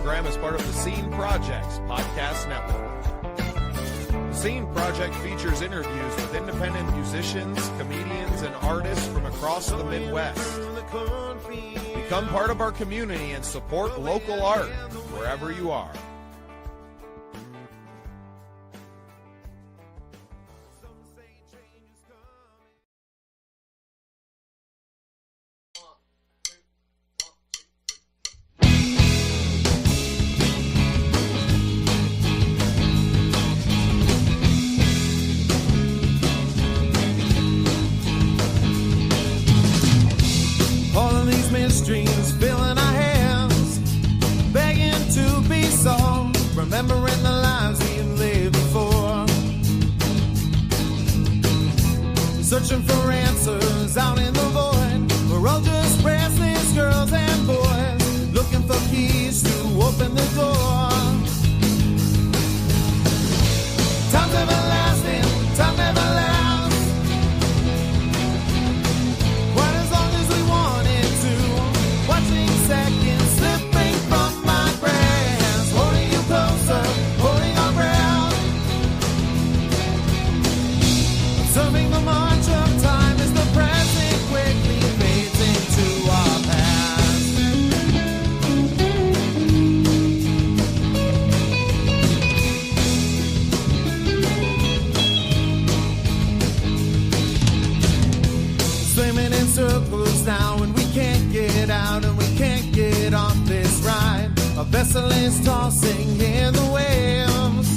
program is part of the Scene Project's podcast network. The Scene Project features interviews with independent musicians, comedians, and artists from across the Midwest. Become part of our community and support local art wherever you are. Dreams filling our hands, begging to be solved, remembering the lives we've lived before, searching for answers out in the void. We're all just restless girls and boys, looking for keys to open the door. Time's everlasting, time never lasts. Seconds slipping from my grasp, holding you closer, holding our breath. Observing the march of time as the present quickly fades into our past. Swimming in circles now and we can't get out and we can't get off this ride. A vessel is tossing in the waves.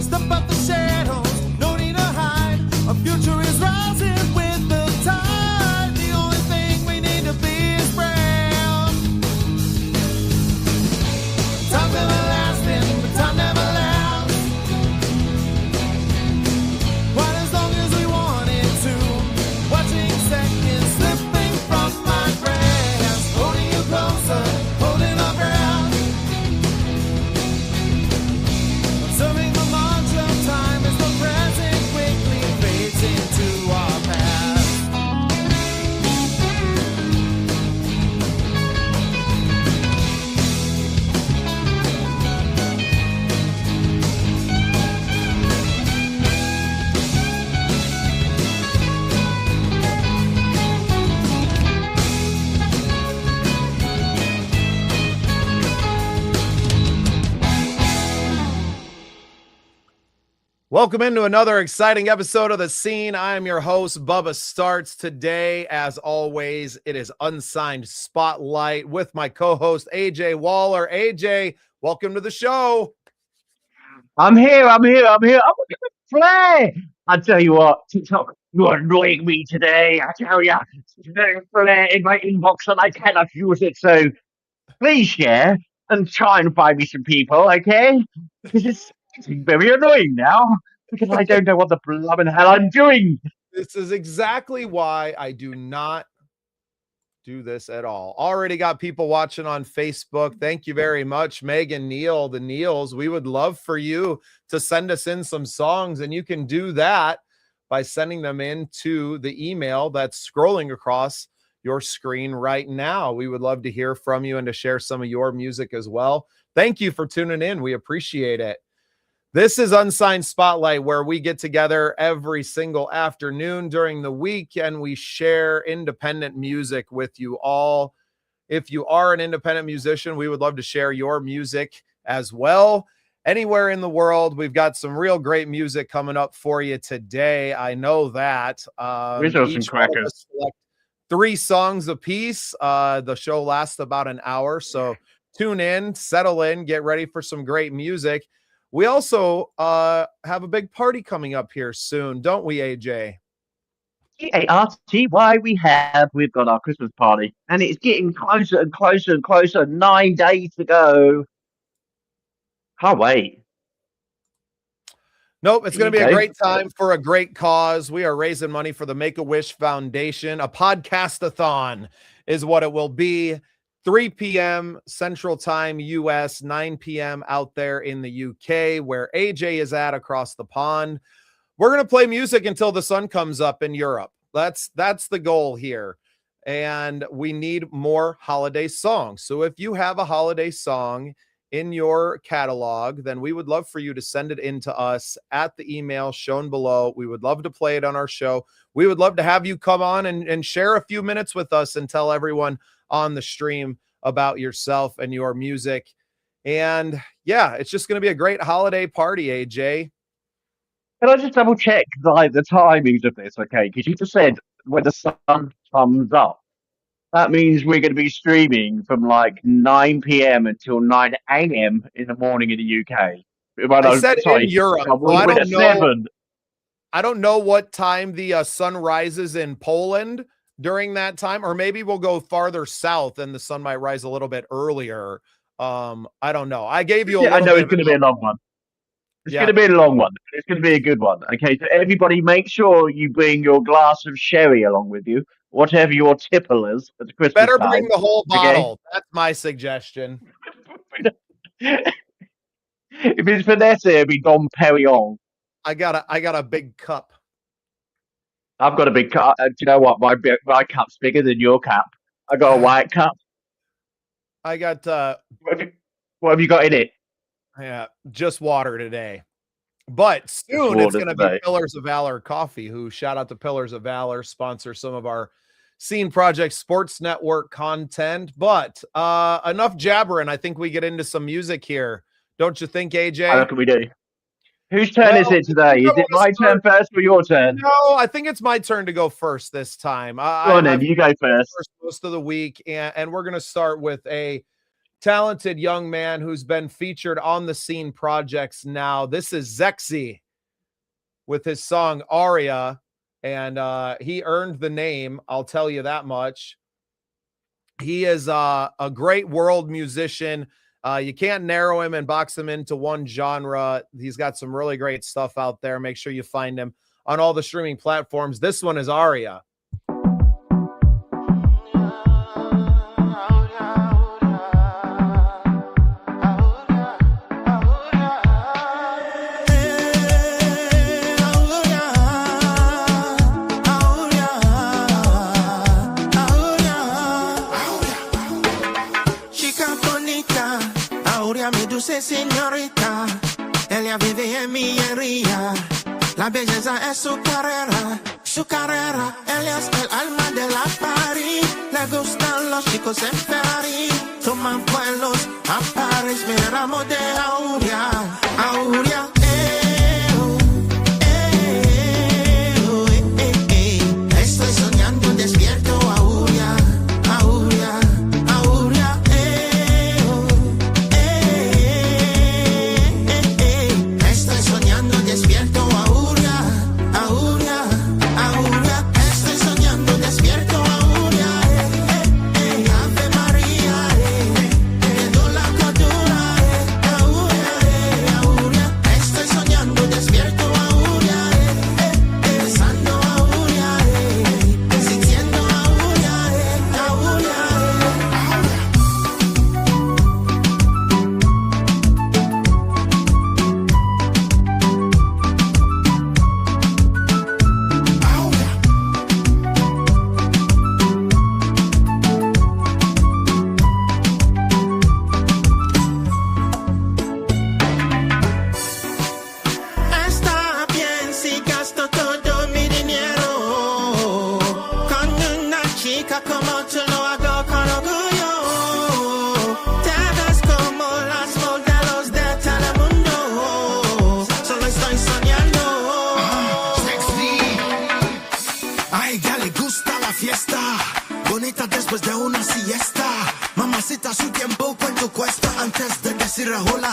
Step up the shadows, no need to hide. Our future is rising with the tide. The only thing we need to be is brave. Time's everlasting, but time never lasts. Quite as long as we wanted to. Watching seconds slipping from my grasp, holding you closer, holding our ground. Observing the march of time as the present quickly fades into our past. Welcome into another exciting episode of The Scene. I am your host, Bubba Startz. Today, as always, it is Unsigned Spotlight with my co-host, AJ Waller. AJ, welcome to the show. I'm here. I'm looking at Flair. I tell you what, TikTok, you're annoying me today. I tell you, there's Flair in my inbox and I cannot use it. So please share and try and find me some people, okay? Because it's getting very annoying now because I don't know what the blooming hell I'm doing. This is exactly why I do not do this at all. Already got people watching on Facebook. Thank you very much, Megan, Neil, the Neils. We would love for you to send us in some songs, and you can do that by sending them in to the email that's scrolling across your screen right now. We would love to hear from you and to share some of your music as well. Thank you for tuning in. We appreciate it. This is Unsigned Spotlight, where we get together every single afternoon during the week and we share independent music with you all. If you are an independent musician, we would love to share your music as well. Anywhere in the world, we've got some real great music coming up for you today. I know that. Each crackers. 3 songs a piece. The show lasts about an hour, so tune in, settle in, get ready for some great music. We also have a big party coming up here soon, don't we, AJ? CARTY, we've got our Christmas party, and it's getting closer and closer and closer. 9 days to go. Can't wait. Nope, it's going to be a great time for a great cause. We are raising money for the Make-A-Wish Foundation. A podcast-a-thon is what it will be. 3 p.m. Central Time, U.S., 9 p.m. out there in the UK, where AJ is at across the pond. We're going to play music until the sun comes up in Europe. That's the goal here. and we need more holiday songs. So if you have a holiday song in your catalog, then we would love for you to send it in to us at the email shown below. We would love to play it on our show. We would love to have you come on and share a few minutes with us and tell everyone on the stream about yourself and your music. And yeah, it's just going to be a great holiday party, AJ. Can I just double check the timings of this, okay? Because you just said when the sun comes up. That means we're going to be streaming from like 9 p.m. until 9 a.m. in the morning in the UK. I said in Europe. So I don't know. 7. I don't know what time the sun rises in Poland during that time, or maybe we'll go farther south and the sun might rise a little bit earlier. I don't know. I gave you I know it's going to be a long one. It's going to be a long one. It's going to be a good one. Okay, so everybody make sure you bring your glass of sherry along with you, whatever your tipple is at the Christmas Better time. bring the whole bottle. Okay? That's my suggestion. If it's Vanessa, it'll be Dom Perignon. I got a big cup. I've got a big cup. Do you know what? My cup's bigger than your cup. I got a white cup. I got what have you got in it? Yeah, just water today. But soon it's going to be Pillars of Valor Coffee, who, shout out to Pillars of Valor, sponsor some of our Scene Project Sports Network content. But enough jabbering. I think we get into some music here. Don't you think, AJ? I reckon we do. Whose turn is it today? Is it my turn first or your turn? No, I think it's my turn to go first this time. Go on then, you go first. Most of the week, and we're going to start with a talented young man who's been featured on the Scene projects now. This is Zexy with his song Aria, and he earned the name, I'll tell you that much. He is a great world musician. You can't narrow him and box him into one genre. He's got some really great stuff out there. Make sure you find him on all the streaming platforms. This one is Aria. Señorita, ella vive en mi herida. La belleza es su carrera, ella es el alma de la party. Le gustan los chicos en Ferrari, toman vuelos a París, miramos de Aurea, Aurea. Estoy soñando despierto, Aurea, Aurea.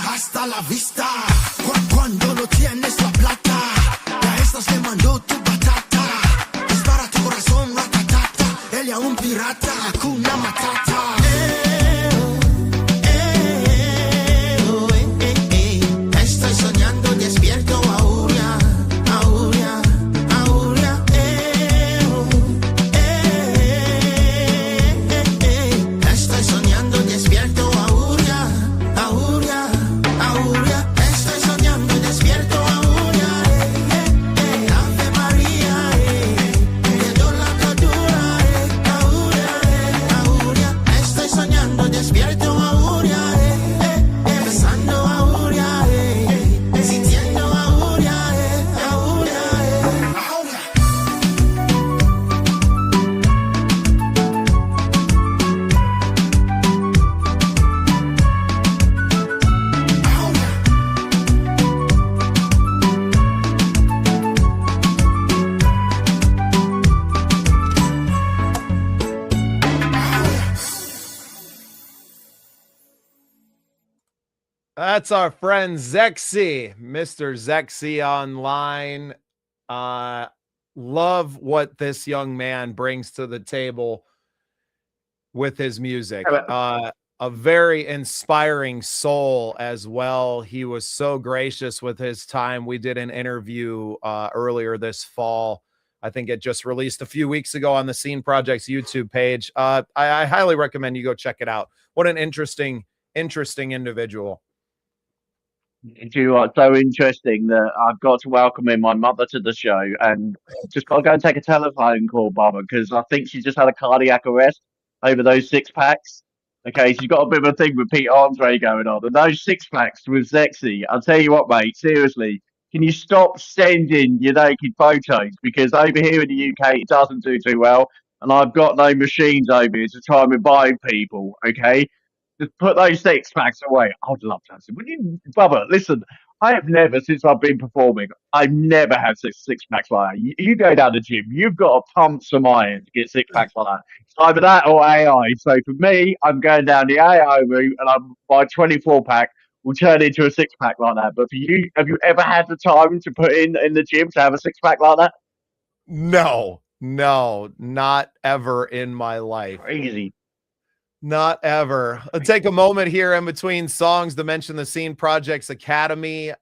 Hasta la vista. Cuando no tienes la plata, ya estás quemando tu batata. Dispara tu corazón, ratatata. Ella un pirata, Hakuna Matata. Estoy soñando despierto, Aurea, Aurea, Aurea. Estoy soñando despierto, Aurea, Aurea. Estoy soñando despierto, Aurea, Ave María, te doy la cordura, Aurea. That's our friend Zexy, Mr. Zexy online. Love what this young man brings to the table with his music. A very inspiring soul as well. He was so gracious with his time. We did an interview earlier this fall. I think it just released a few weeks ago on the Scene Project's YouTube page. I highly recommend you go check it out. What an interesting individual. Do you know what's so interesting that I've got to welcome in my mother to the show and just got to go and take a telephone call, Barbara, because I think she just had a cardiac arrest over those six packs. Okay, she's got a bit of a thing with Pete Andre going on, and those six packs with Zexy. I'll tell you what, mate, seriously, can you stop sending your naked photos? Because over here in the UK, it doesn't do too well, and I've got no machines over here to try and revive people, okay? Just put those six packs away. I'd love to have some. Would you, Bubba, listen, I have never, since I've been performing, I've never had six packs like that. You go down the gym, you've got to pump some iron to get six packs like that. It's either that or AI. So for me, I'm going down the AI route, and my 24 pack will turn into a six pack like that. But for you, have you ever had the time to put in the gym to have a six pack like that? No, not ever in my life. Crazy. Not ever. Let's take a moment here in between songs to mention the Scene Projects Academy.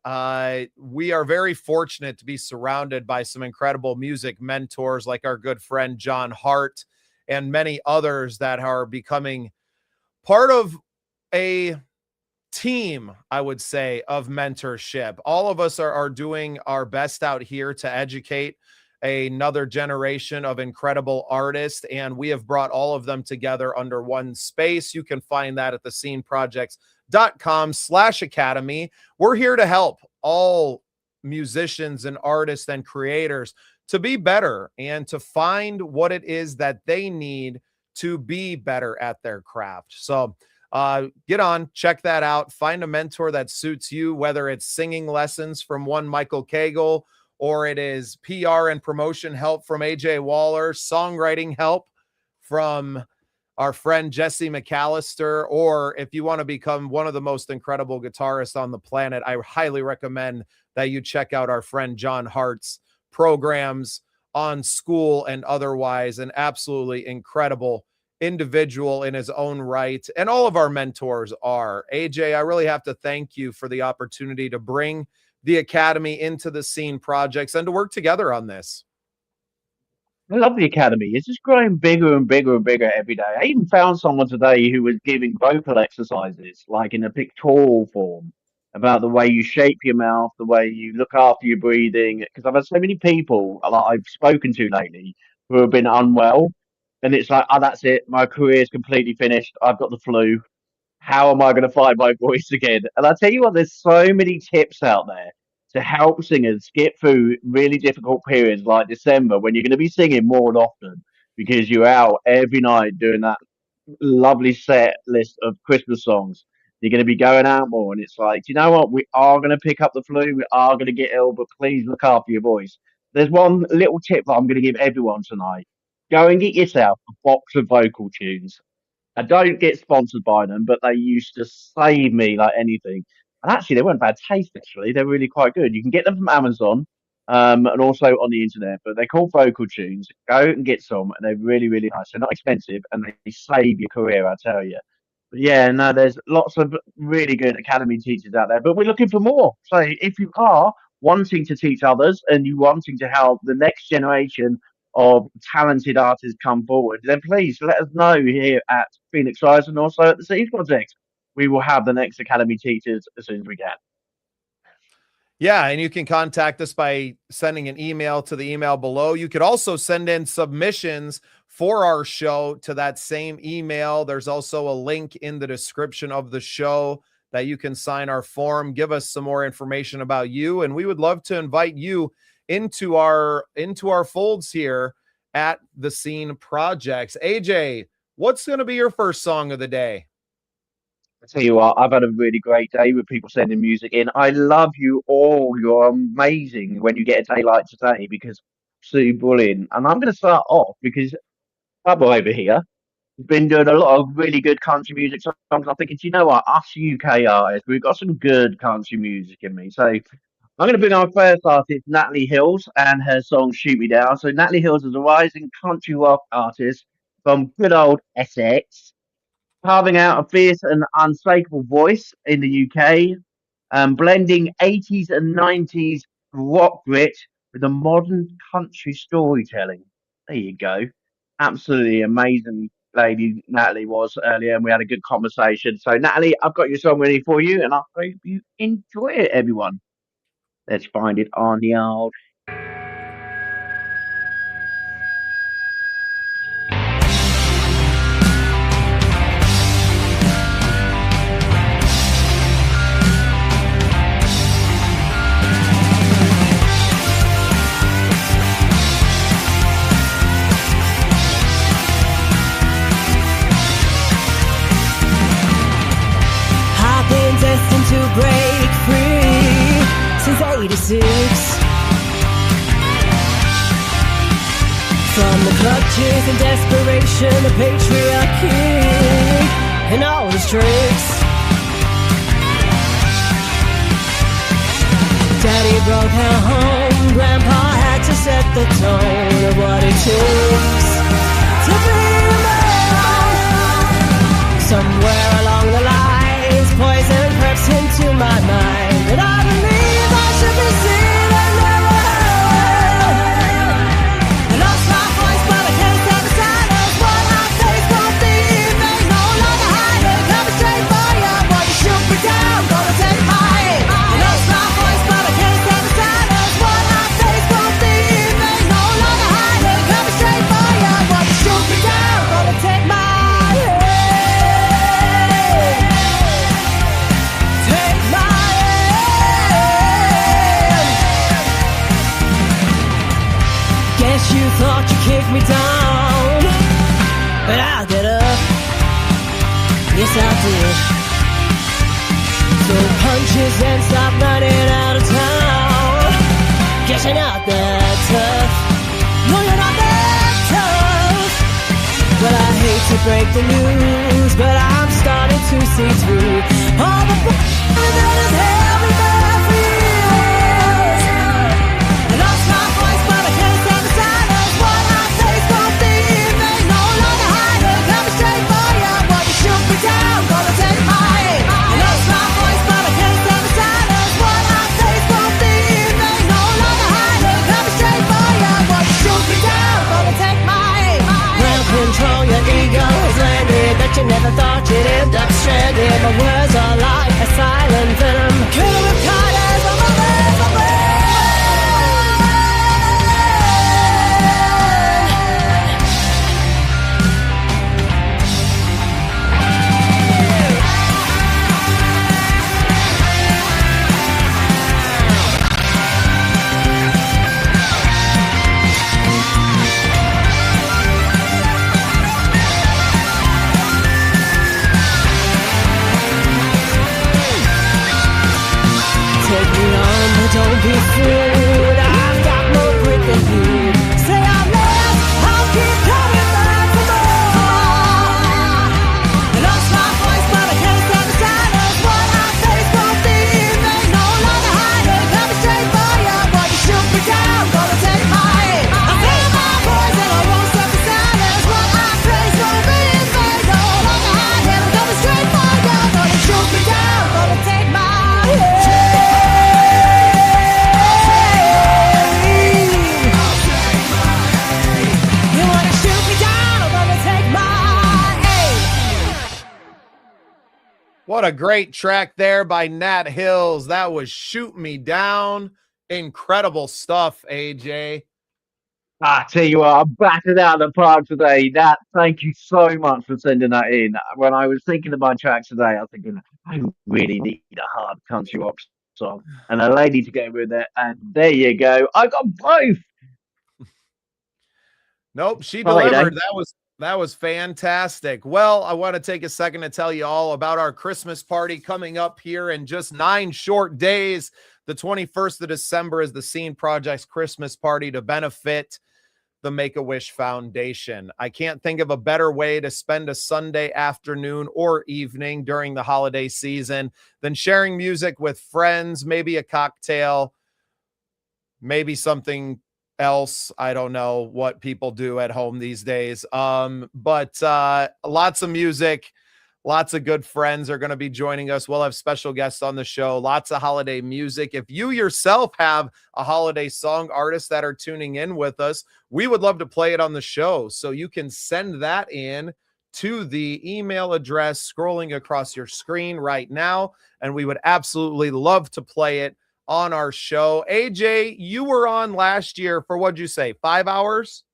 We are very fortunate to be surrounded by some incredible music mentors like our good friend John Hart and many others that are becoming part of a team, I would say, of mentorship. All of us are doing our best out here to educate another generation of incredible artists, and we have brought all of them together under one space. You can find that at thesceneprojects.com/academy. We're here to help all musicians and artists and creators to be better and to find what it is that they need to be better at their craft. So get on, check that out, find a mentor that suits you, whether it's singing lessons from one Michael Cagle, or it is PR and promotion help from AJ Waller, songwriting help from our friend Jesse McAllister, or if you want to become one of the most incredible guitarists on the planet, I highly recommend that you check out our friend John Hart's programs on school and otherwise. An absolutely incredible individual in his own right, and all of our mentors are. AJ, I really have to thank you for the opportunity to bring the Academy into the Scene Projects and to work together on this. I love the Academy. It's just growing bigger and bigger and bigger every day. I even found someone today who was giving vocal exercises, like in a pictorial form, about the way you shape your mouth, the way you look after your breathing. Because I've had so many people that I've spoken to lately who have been unwell, and it's like, oh, that's it. My career's completely finished. I've got the flu. How am I going to find my voice again? And I tell you what, there's so many tips out there to help singers get through really difficult periods like December when you're going to be singing more and often because you're out every night doing that lovely set list of Christmas songs. You're going to be going out more, and it's like, do you know what? We are going to pick up the flu. We are going to get ill, but please look after your voice. There's one little tip that I'm going to give everyone tonight. Go and get yourself a box of vocal tunes. I don't get sponsored by them, but they used to save me like anything. And actually, they weren't bad taste. Actually, they're really quite good. You can get them from Amazon, and also on the internet. But they're called vocal tunes. Go and get some, and they're really, really nice. They're not expensive, and they save your career. I tell you. But yeah, no, there's lots of really good academy teachers out there. But we're looking for more. So if you are wanting to teach others and you wanting to help the next generation of talented artists come forward, then please let us know here at Phoenix Rise and also at the City Project. We will have the next Academy teachers as soon as we can. Yeah, and you can contact us by sending an email to the email below. You could also send in submissions for our show to that same email. There's also a link in the description of the show that you can sign our form, give us some more information about you, and we would love to invite you into our folds here at the Scene Projects. AJ, what's going to be your first song of the day? I tell you what, I've had a really great day with people sending music in. I love you all. You're amazing when you get a day like today because absolutely brilliant. And I'm going to start off because Bubba over here, been doing a lot of really good country music songs. I'm thinking, do you know what? Us UK artists, we've got some good country music in me. So I'm going to bring our first artist, Natalie Hills, and her song "Shoot Me Down." So Natalie Hills is a rising country rock artist from good old Essex, carving out a fierce and unshakable voice in the UK, blending 80s and 90s rock grit with a modern country storytelling. There you go. Absolutely amazing lady Natalie was earlier, and we had a good conversation. So, Natalie, I've got your song ready for you, and I hope you enjoy it, everyone. Let's find it on the old. I've been destined to break free since '86. From the clutches and desperation of patriarchy and all its tricks. Daddy broke our home, Grandpa had to set the tone of what it takes to be a man. Somewhere along the lines, poison crept into my mind, and I believe I should be seen and never heard. I lost my voice, but I can't stand the silence. What I face won't be evening, no longer hiding. Coming straight for you, boy, you shoot me down, gonna take my aim. I lost my voice, but I can't stand the silence. What I face won't be evening, no longer hiding. Coming straight for you, boy, you shoot me down, gonna take my aim. Take my aim. Guess you thought you kicked me down, but I'll get up. Yes, I did. Throw punches and stop running out of town. Guess you're not that tough. No, you're not that tough. Well, I hate to break the news, but I'm starting to see through all the that has held me back for years. I lost my voice, but I can't stand the silence. What I face won't be evening, no longer hiding. Coming straight for you, boy, you shoot me down, gonna take my aim. I lost my voice, but I can't stand the silence. What I face won't be evening, no longer hiding. Coming straight for you, boy, you shoot me down, gonna take my aim. Well, control your ego has landed, that you never thought you'd end up stranded. My words are like a silent venom, killing with kindness, my mother's a brain. Take me on, but don't be fooled. I've got more grit than you. Say I'm lost, I'll keep coming back for more. I lost my voice, but I can't stand the silence. What I face won't be evening, no longer hiding. Coming straight for you, boy, you shoot me down, gonna take my aim. I face my voice and I won't suffer silence. What I face won't be evening, no longer hiding. I'm coming straight for you, boy, you shoot me down, gonna take my aim. You wanna shoot me down, I'm gonna take my aim. What a great track there by Nat Hills. That was Shoot Me Down. Incredible stuff, AJ. I tell you what, I'm battered out of the park today. Nat, thank you so much for sending that in. When I was thinking of my tracks today, I was thinking, I really need a hard country rock song and a lady to go with it. And there you go. I got both. Nope, she Friday. delivered. That was fantastic. Well, I want to take a second to tell you all about our Christmas party coming up here in just 9 short days. The 21st of December is the Scene Project's Christmas party to benefit the Make-A-Wish Foundation. I can't think of a better way to spend a Sunday afternoon or evening during the holiday season than sharing music with friends, maybe a cocktail, maybe something else. I don't know what people do at home these days. But lots of music, lots of good friends are going to be joining us. We'll have special guests on the show, lots of holiday music. If you yourself have a holiday song, artists that are tuning in with us, we would love to play it on the show. So you can send that in to the email address scrolling across your screen right now, and we would absolutely love to play it on our show. AJ, you were on last year for, what'd you say, 5 hours?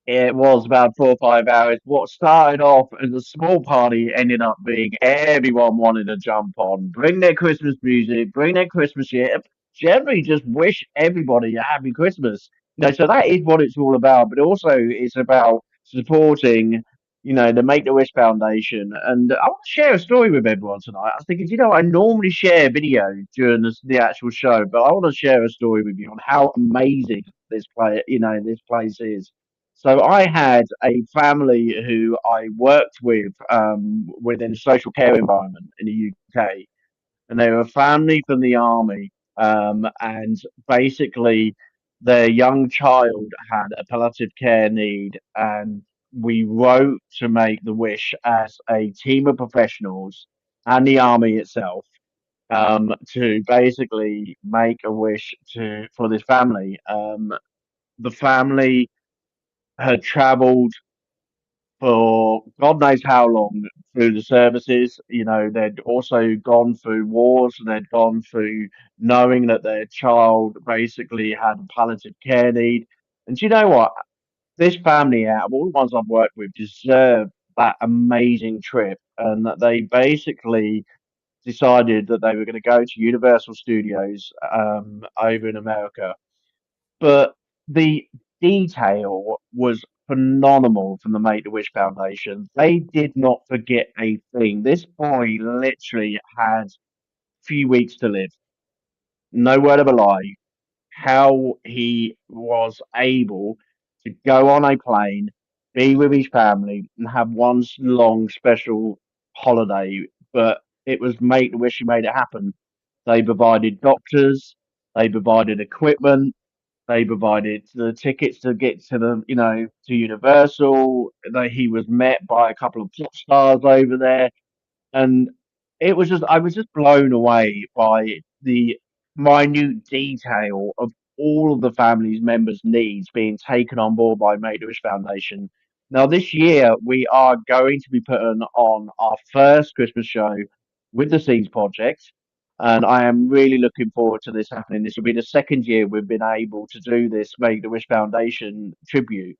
It was about 4 or 5 hours. What started off as a small party ended up being everyone wanted to jump on, bring their Christmas music, bring their Christmas year, generally just wish everybody a happy Christmas. So that is what it's all about. But also it's about supporting, the Make-A-Wish Foundation. And I want to share a story with everyone tonight. I was thinking, I normally share video during the actual show, but I want to share a story with you on how amazing this place is. So I had a family who I worked with within a social care environment in the UK, and they were a family from the army, and basically their young child had a palliative care need, and we wrote to make the wish as a team of professionals and the army itself to basically make a wish for this family. The family had travelled for God knows how long through the services. They'd also gone through wars, they'd gone through knowing that their child basically had a palliative care need. And do you know what? This family, out of all the ones I've worked with, deserved that amazing trip. And that they basically decided that they were going to go to Universal Studios over in America, but the detail was phenomenal from the Make-A-Wish Foundation. They did not forget a thing. This boy literally had a few weeks to live. No word of a lie. How he was able to go on a plane, be with his family, and have one long special holiday. But it was Make-A-Wish who made it happen. They provided doctors, they provided equipment, they provided the tickets to get to Universal. He was met by a couple of pop stars over there, and I was just blown away by the minute detail of all of the family's members' needs being taken on board by Make-A-Wish Foundation. Now, this year we are going to be putting on our first Christmas show with the Scenes Project, and I am really looking forward to this happening. This will be the second year we've been able to do this Make-A-Wish Foundation tribute.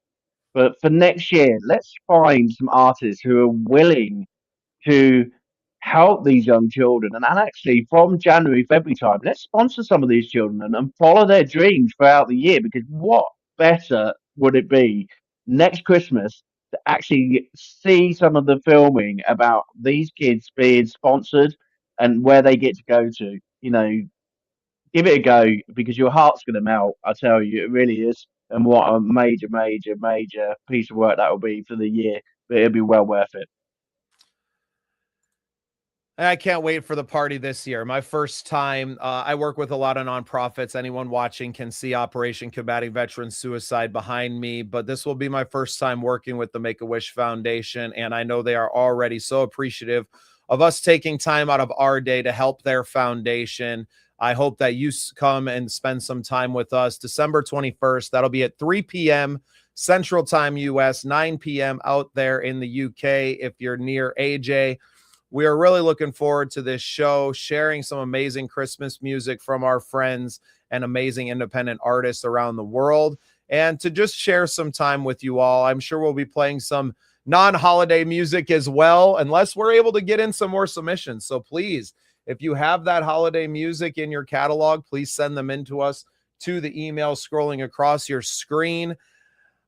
But for next year, let's find some artists who are willing to help these young children. And actually, from January, February time, let's sponsor some of these children and follow their dreams throughout the year. Because what better would it be next Christmas to actually see some of the filming about these kids being sponsored and where they get to go to? Give it a go because your heart's going to melt. I tell you, it really is. And what a major, major, major piece of work that will be for the year. But it'll be well worth it. I can't wait for the party this year. My first time. I work with a lot of nonprofits. Anyone watching can see Operation Combating Veteran Suicide behind me, but this will be my first time working with the Make-A-Wish Foundation, and I know they are already so appreciative of us taking time out of our day to help their foundation. I hope that you come and spend some time with us. December 21st, that'll be at 3 p.m. Central Time US, 9 p.m. out there in the UK if you're near AJ. We are really looking forward to this show, sharing some amazing Christmas music from our friends and amazing independent artists around the world, and to just share some time with you all. I'm sure we'll be playing some non-holiday music as well, unless we're able to get in some more submissions. So please, if you have that holiday music in your catalog, please send them in to us to the email scrolling across your screen.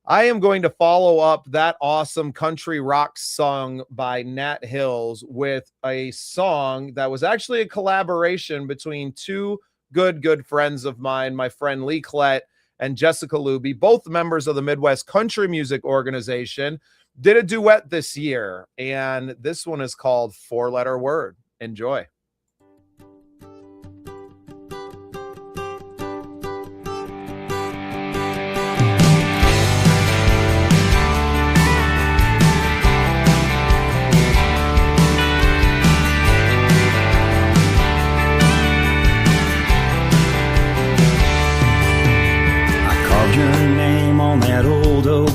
I am going to follow up that awesome country rock song by Nat Hills with a song that was actually a collaboration between two good friends of mine, my friend Lee Klett and Jessica Luby, both members of the Midwest Country Music Organization, did a duet this year. And this one is called Four Letter Word. Enjoy.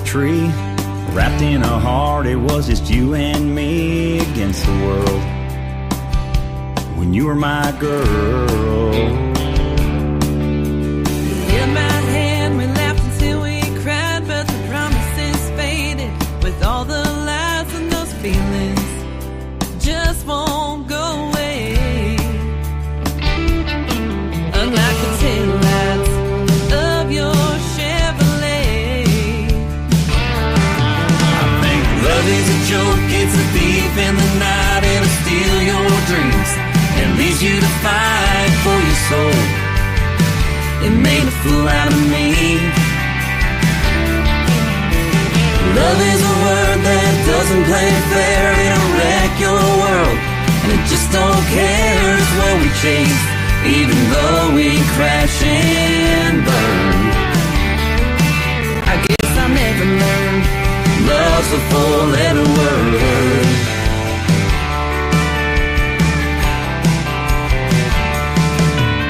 Tree wrapped in a heart, it was just you and me against the world when you were my girl. In my hand we laughed until we cried, but the promises faded with all the lies, and those feelings just won't go away. Unlike the taillights of your love is a joke, it's a thief in the night, it'll steal your dreams and leaves you to fight for your soul. It made a fool out of me. Love is a word that doesn't play fair, it'll wreck your world, and it just don't care. It's what we chase, even though we crash and burn. I guess I never learned love's a four-letter word.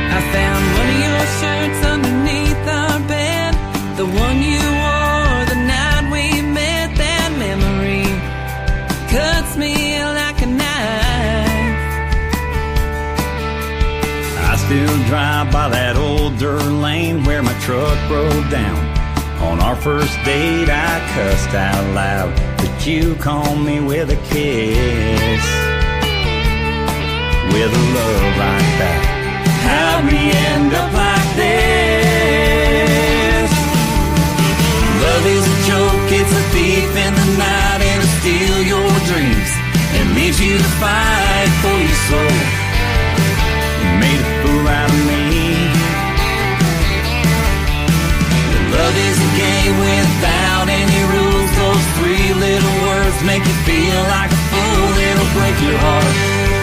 I found one of your shirts underneath our bed, the one you wore the night we met. That memory cuts me like a knife. I still drive by that old dirt lane where my truck broke down. On our first date, I cussed out loud, but you called me with a kiss. With a love like that, how'd we end up like this? Love is a joke, it's a thief in the night, it'll steal your dreams and leaves you to fight for your soul. You made a fool out of me. Love is a game without any rules. Those three little words make you feel like a fool. It'll break your heart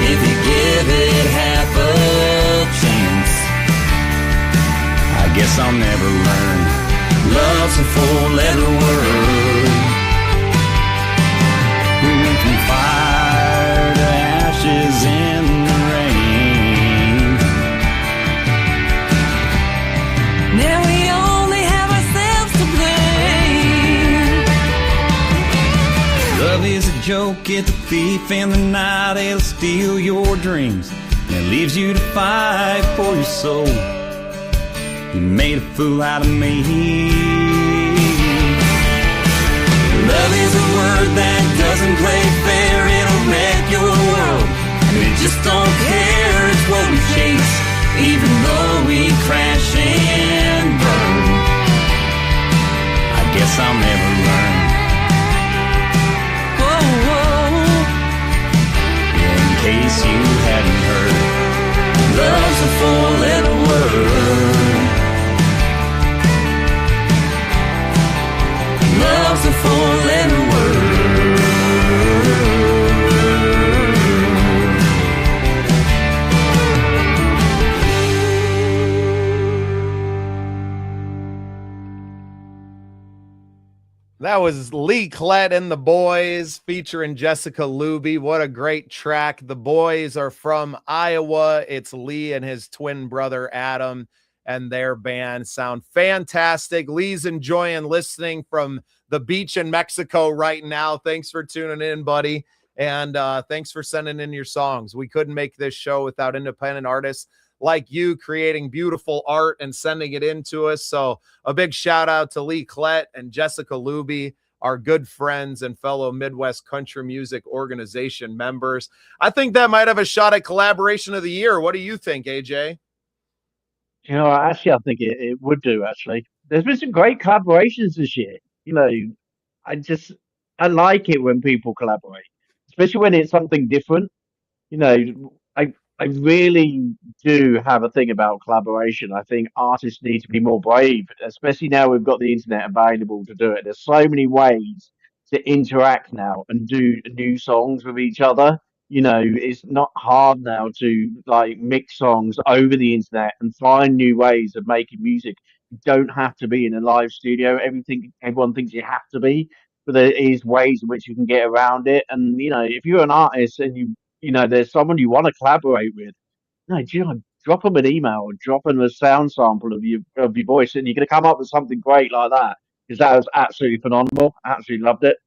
if you give it half a chance. I guess I'll never learn. Love's a four-letter word. We went from fire to ashes in the rain. Now we love is a joke, it's a thief in the night, it'll steal your dreams and it leaves you to fight for your soul. You made a fool out of me. Love is a word that doesn't play fair, it'll wreck your world, and it just don't care. It's what we chase, even though we crash and burn. I guess I'll never learn. In case you hadn't heard, love's a four-letter word. Love's a four-letter word. That was Lee Klett and the Boys featuring Jessica Luby. What a great track. The Boys are from Iowa. It's Lee and his twin brother, Adam, and their band sound fantastic. Lee's enjoying listening from the beach in Mexico right now. Thanks for tuning in, buddy. And thanks for sending in your songs. We couldn't make this show without independent artists like you creating beautiful art and sending it in to us. So a big shout out to Lee Klett and Jessica Luby, our good friends and fellow Midwest Country Music Organization members. I think that might have a shot at collaboration of the year. What do you think, AJ? You know, actually, I think it would do, actually. There's been some great collaborations this year. You know, I like it when people collaborate, especially when it's something different. You know, I really do have a thing about collaboration. I think artists need to be more brave, especially now we've got the internet available to do it. There's so many ways to interact now and do new songs with each other. You know, it's not hard now to like mix songs over the internet and find new ways of making music. You don't have to be in a live studio. Everyone thinks you have to be, but there is ways in which you can get around it. And you know, if you're an artist and there's someone you want to collaborate with, no, drop them an email or drop them a sound sample of your voice, and you're going to come up with something great like that. Because that was absolutely phenomenal. Absolutely loved it.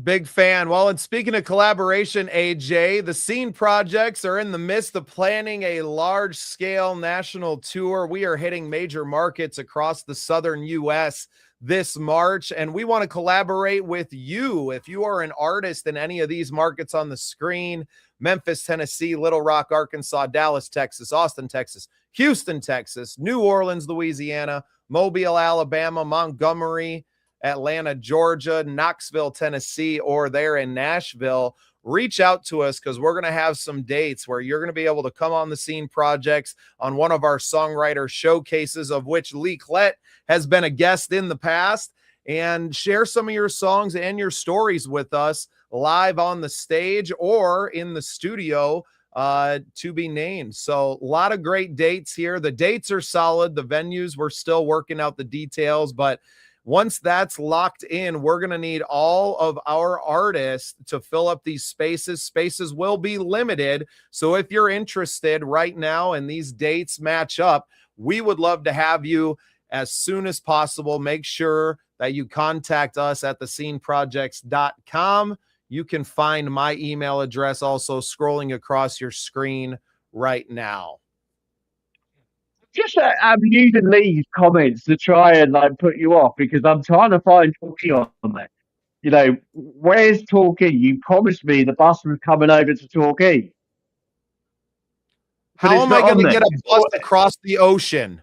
Big fan. Well, and speaking of collaboration, AJ, the Scene Projects are in the midst of planning a large-scale national tour. We are hitting major markets across the southern U.S. this March, and we want to collaborate with you. If you are an artist in any of these markets on the screen, Memphis, Tennessee, Little Rock, Arkansas, Dallas, Texas, Austin, Texas, Houston, Texas, New Orleans, Louisiana, Mobile, Alabama, Montgomery, Atlanta, Georgia, Knoxville, Tennessee, or there in Nashville, reach out to us because we're going to have some dates where you're going to be able to come on the Scene Projects on one of our songwriter showcases, of which Lee Klett has been a guest in the past, and share some of your songs and your stories with us live on the stage or in the studio to be named. So a lot of great dates here. The dates are solid. The venues, we're still working out the details, but once that's locked in, we're going to need all of our artists to fill up these spaces. Spaces will be limited. So if you're interested right now and these dates match up, we would love to have you as soon as possible. Make sure that you contact us at thesceneprojects.com. You can find my email address also scrolling across your screen right now. Just I'm using these comments to try and like put you off because I'm trying to find Torquay on there. You know, where's Torquay? You promised me the bus was coming over to Torquay. How am I going to get a bus across the ocean?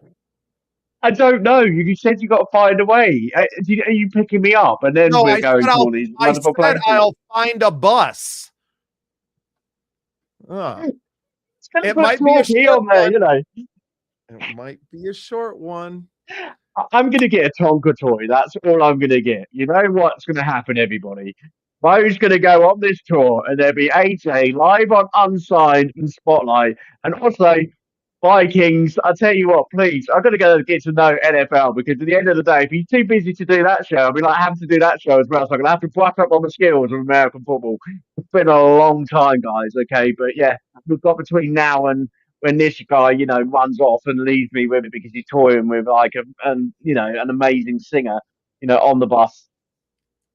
I don't know. You said you got to find a way. Are you picking me up? And then we're going to all these wonderful places. I'll find a bus. It might be a short one. You know. It might be a short one. I'm going to get a Tonka toy. That's all I'm going to get. You know what's going to happen, everybody? Mo's going to go on this tour, and there'll be AJ live on Unsigned and Spotlight. And also, Vikings, I tell you what, please, I've got to go get to know NFL because at the end of the day, if you're too busy to do that show, I'll be like having to do that show as well. So I'm going to have to brush up on the skills of American football. It's been a long time, guys, okay? But yeah, we've got between now and when this guy, runs off and leaves me with it because he's touring with like an amazing singer, on the bus.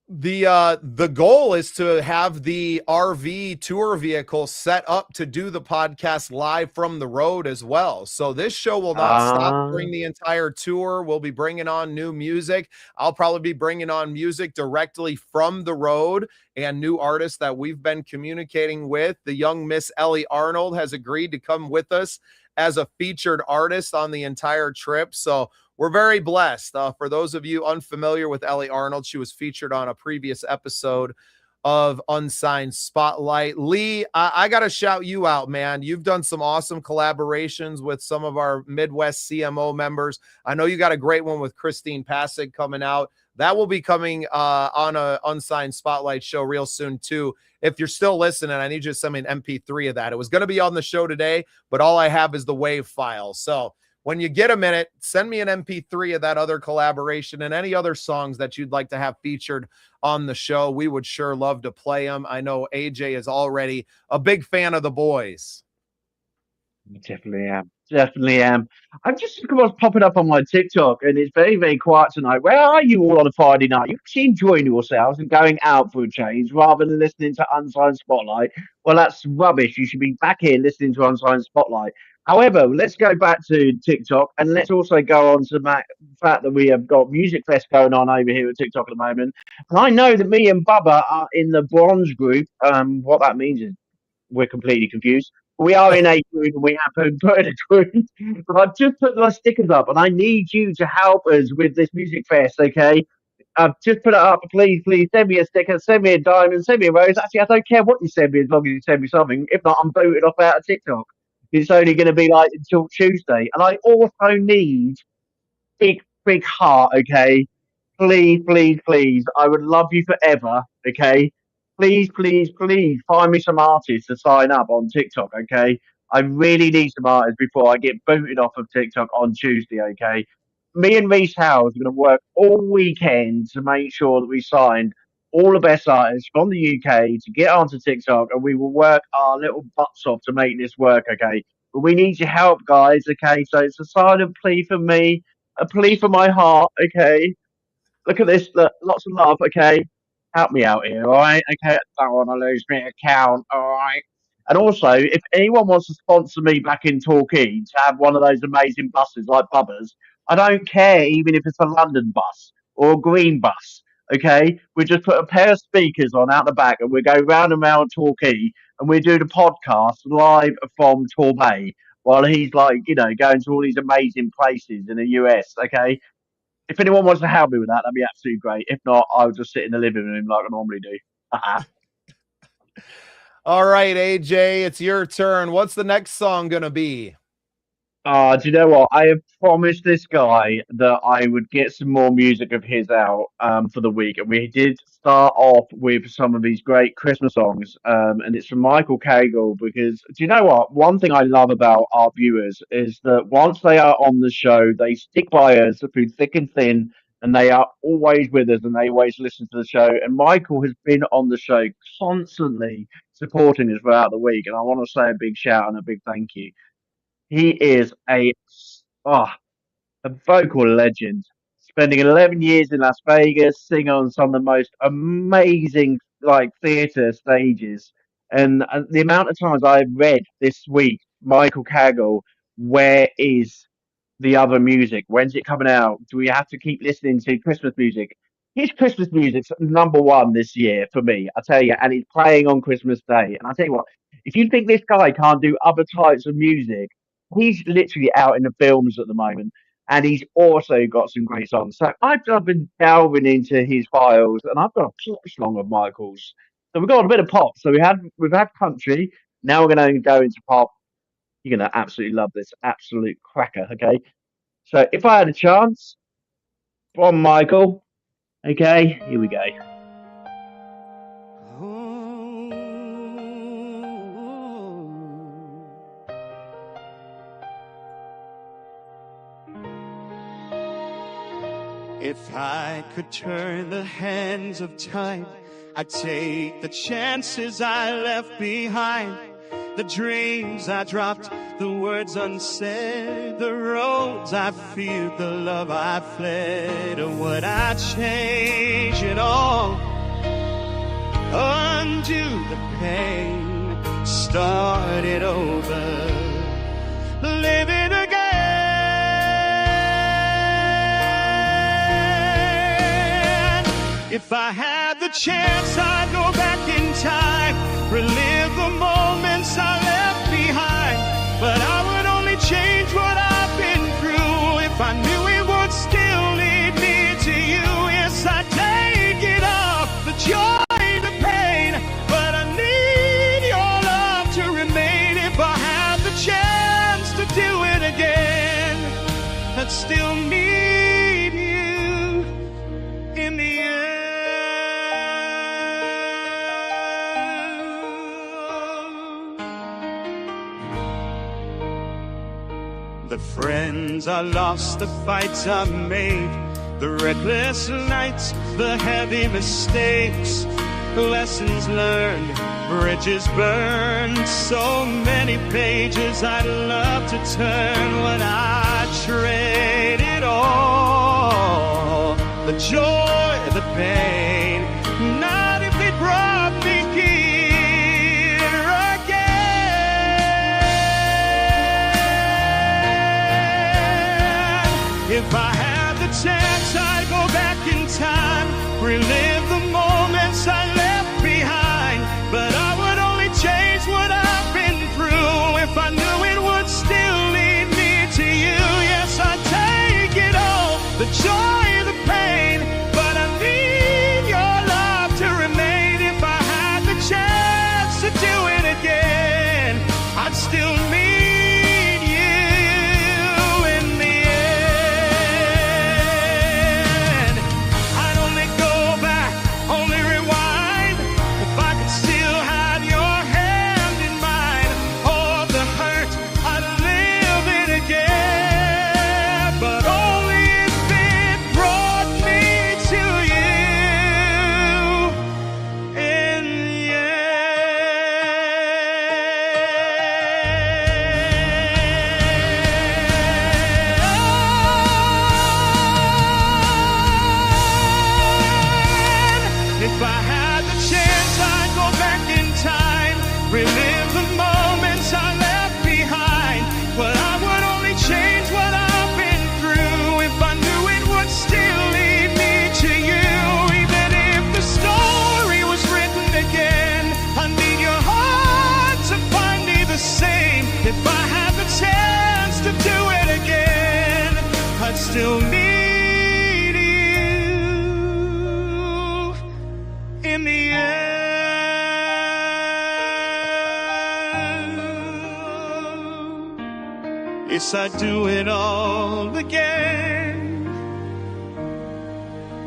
The goal is to have the RV tour vehicle set up to do the podcast live from the road as well. So this show will not stop during the entire tour. We'll be bringing on new music. I'll probably be bringing on music directly from the road and new artists that we've been communicating with. The young Miss Ellie Arnold has agreed to come with us as a featured artist on the entire trip. So we're very blessed. For those of you unfamiliar with Ellie Arnold, she was featured on a previous episode of Unsigned Spotlight. Lee, I got to shout you out, man. You've done some awesome collaborations with some of our Midwest CMO members. I know you got a great one with Christine Passig coming out. That will be coming on a Unsigned Spotlight show real soon, too. If you're still listening, I need you to send me an MP3 of that. It was going to be on the show today, but all I have is the WAV file. So when you get a minute, send me an MP3 of that other collaboration and any other songs that you'd like to have featured on the show. We would sure love to play them. I know AJ is already a big fan of the boys. Definitely am. I'm just what's popping up on my TikTok, and it's very, very quiet tonight. Where are you all on a Friday night? You're actually enjoying yourselves and going out for a change rather than listening to Unsigned Spotlight. Well, that's rubbish. You should be back here listening to Unsigned Spotlight. However, let's go back to TikTok, and let's also go on to the fact that we have got Music Fest going on over here at TikTok at the moment. And I know that me and Bubba are in the bronze group. What that means is we're completely confused. We are in a group and we have been put in a group. But I've just put my stickers up and I need you to help us with this Music Fest, okay? just put it up. Please send me a sticker, send me a diamond, send me a rose. Actually, I don't care what you send me as long as you send me something. If not, I'm booted off out of TikTok. It's only going to be like until Tuesday. And I also need big heart, okay? Please. I would love you forever, okay? Please, find me some artists to sign up on TikTok, okay? I really need some artists before I get booted off of TikTok on Tuesday, okay? Me and Reese Howard are going to work all weekend to make sure that we sign all the best artists from the UK to get onto TikTok, and we will work our little butts off to make this work, okay? But we need your help, guys, okay? So it's a silent plea from me, a plea for my heart, okay? Look at this, look, lots of love, okay? Help me out here, all right? Okay, I don't want to lose my account, all right? And also, if anyone wants to sponsor me back in Torquay to have one of those amazing buses like Bubba's, I don't care even if it's a London bus or a green bus, okay? We just put a pair of speakers on out the back and we go round and round Torquay and we do the podcast live from Torbay while he's like, going to all these amazing places in the US, okay? If anyone wants to help me with that, that'd be absolutely great. If not, I'll just sit in the living room like I normally do. All right, AJ, it's your turn. What's the next song going to be? Do you know what? I have promised this guy that I would get some more music of his out for the week. And we did start off with some of these great Christmas songs. And it's from Michael Cagle because, do you know what? One thing I love about our viewers is that once they are on the show, they stick by us through thick and thin. And they are always with us and they always listen to the show. And Michael has been on the show constantly supporting us throughout the week. And I want to say a big shout and a big thank you. He is a vocal legend, spending 11 years in Las Vegas, singing on some of the most amazing theatre stages. And the amount of times I've read this week, Michael Cagle, where is the other music? When's it coming out? Do we have to keep listening to Christmas music? His Christmas music's number one this year for me, I tell you, and he's playing on Christmas Day. And I tell you what, if you think this guy can't do other types of music, he's literally out in the films at the moment, and he's also got some great songs. So I've been delving into his files, and I've got a pop song of Michael's. So we've got a bit of pop. So we've had country. Now we're going to go into pop. You're going to absolutely love this, absolute cracker. Okay, so if I had a chance, from Michael. Okay, here we go. If I could turn the hands of time, I'd take the chances I left behind, the dreams I dropped, the words unsaid, the roads I feared, the love I fled. Or would I change it all? Undo the pain, start it over, live it again. If I had the chance, I'd go back in time, relive the moments I left behind. But I would only change what I've been through if I knew it would still lead me to you. Yes, I'd take it off, the joy, the pain, but I need your love to remain. If I had the chance to do it again, I'd still need you in the end. The friends I lost, the fights I made, the reckless nights, the heavy mistakes, lessons learned, bridges burned, so many pages I'd love to turn. When I trade it all, the joy, the pain, not if it brought me here again. If I had the chance, I'd go back in time, relive the moments I left behind. But I would only change what I've been through if I knew it would still lead me to you. Yes, I'd take it all, the joy, the pain, but I need a chance, I'd go back in time, relive the moments I left behind. But I would only change what I've been through if I knew it would still lead me to you. Even if the story was written again, I need your heart to find me the same. If I had the chance to do it again, I'd still need you in the end. Yes, I'd do it all again,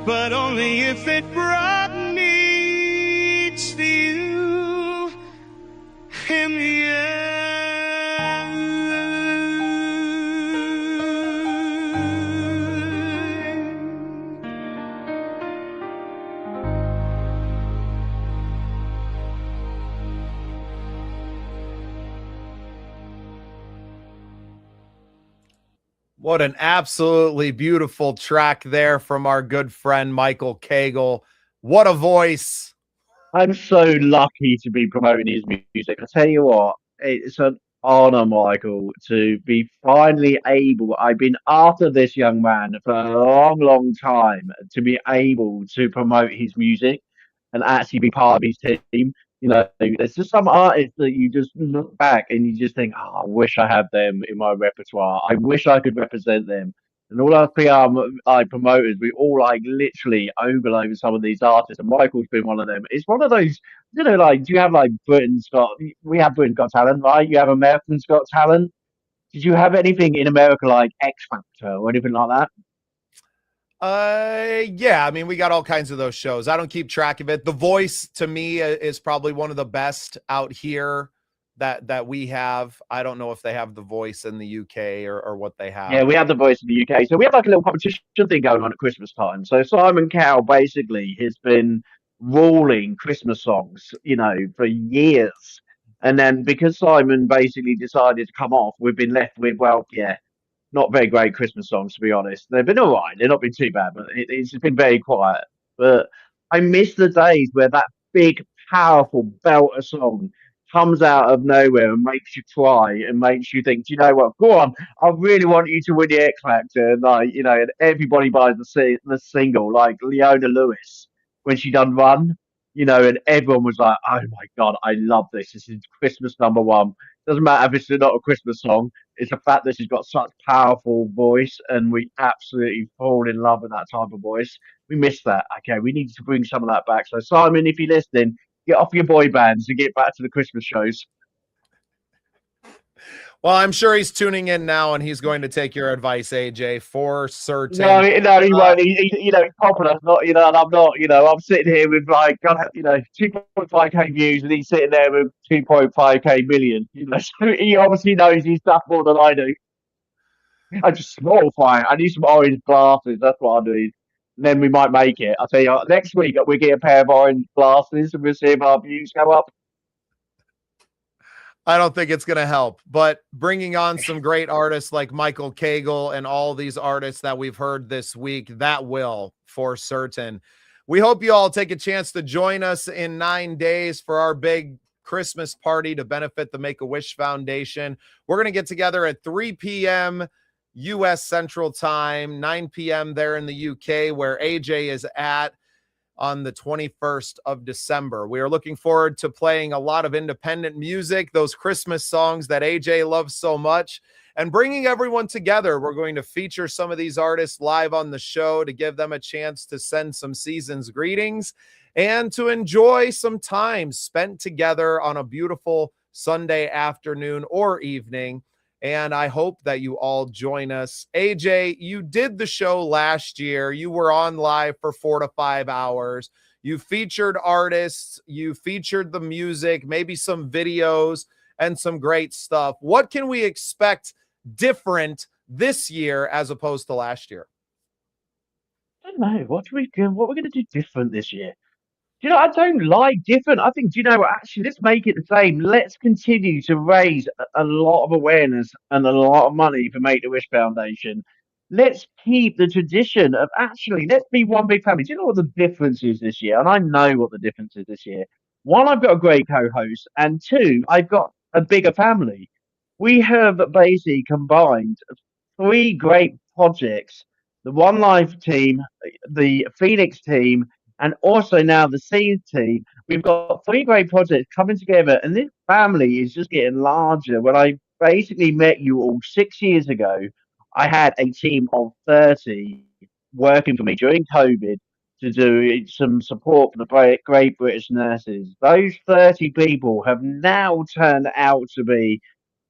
but only if it brought me to you in the end. What an absolutely beautiful track there from our good friend Michael Cagle. What a voice. I'm so lucky to be promoting his music. I tell you what, it's an honor, Michael, to be finally able. I've been after this young man for a long, long time to be able to promote his music and actually be part of his team. You know, there's just some artists that you just look back and you just think, oh, I wish I had them in my repertoire. I wish I could represent them. And all our PR promoters, we all like literally overload some of these artists, and Michael's been one of them. It's one of those, you know, like, do you have like Britain's Got? We have Britain's Got Talent, right? You have American's Got Talent. Did you have anything in America like X Factor or anything like that? Yeah, I mean, we got all kinds of those shows. I don't keep track of it. The Voice to me is probably one of the best out here that we have. I don't know if they have The Voice in the UK or what they have. Yeah, we have The Voice in the UK. So we have like a little competition thing going on at Christmas time. So Simon Cowell basically has been ruling Christmas songs, you know, for years. And then because Simon basically decided to come off, we've been left with, well, yeah, not very great Christmas songs, to be honest. They've been all right. They've not been too bad, but it's been very quiet. But I miss the days where that big, powerful belter song comes out of nowhere and makes you cry and makes you think, do you know what? Go on, I really want you to win the X Factor. And like, you know, and everybody buys the single, like Leona Lewis when she done Run, you know, and everyone was like, oh my God, I love this. This is Christmas #1. Doesn't matter if it's not a Christmas song. It's the fact that she's got such powerful voice, and we absolutely fall in love with that type of voice. We miss that. Okay, we need to bring some of that back. So Simon, if you're listening, get off your boy bands and get back to the Christmas shows. Well, I'm sure he's tuning in now, and he's going to take your advice, AJ, for certain. No, he won't. You know, he's popular. Not, you know, and I'm not. You know, I'm sitting here with like, you know, 2.5k views, and he's sitting there with 2.5k million. You know, so he obviously knows his stuff more than I do. I just small fine. I need some orange glasses. That's what I need. And then we might make it. I'll tell you, next week we get a pair of orange glasses, and we'll see if our views go up. I don't think it's going to help, but bringing on some great artists like Michael Cagle and all these artists that we've heard this week, that will for certain. We hope you all take a chance to join us in 9 days for our big Christmas party to benefit the Make-A-Wish Foundation. We're going to get together at 3 p.m. U.S. Central Time, 9 p.m. there in the UK, where AJ is at, on the 21st of December. We are looking forward to playing a lot of independent music, those Christmas songs that AJ loves so much, and bringing everyone together. We're going to feature some of these artists live on the show to give them a chance to send some season's greetings and to enjoy some time spent together on a beautiful Sunday afternoon or evening. And I hope that you all join us. AJ, you did the show last year. You were on live for 4 to 5 hours. You featured artists. You featured the music, maybe some videos and some great stuff. What can we expect different this year as opposed to last year? I don't know. What we're going to do different this year? Do you know, I don't like different. I think, do you know what? Actually, let's make it the same. Let's continue to raise a lot of awareness and a lot of money for Make-A-Wish Foundation. let's keep the tradition of actually, let's be one big family. Do you know what the difference is this year? And I know what the difference is this year. One, I've got a great co-host, and two, I've got a bigger family. We have basically combined three great projects: the One Life team, the Phoenix team, and also now the Seeds team. We've got three great projects coming together, and this family is just getting larger. When I basically met you all 6 years ago, I had a team of 30 working for me during COVID to do some support for the Great British nurses. Those 30 people have now turned out to be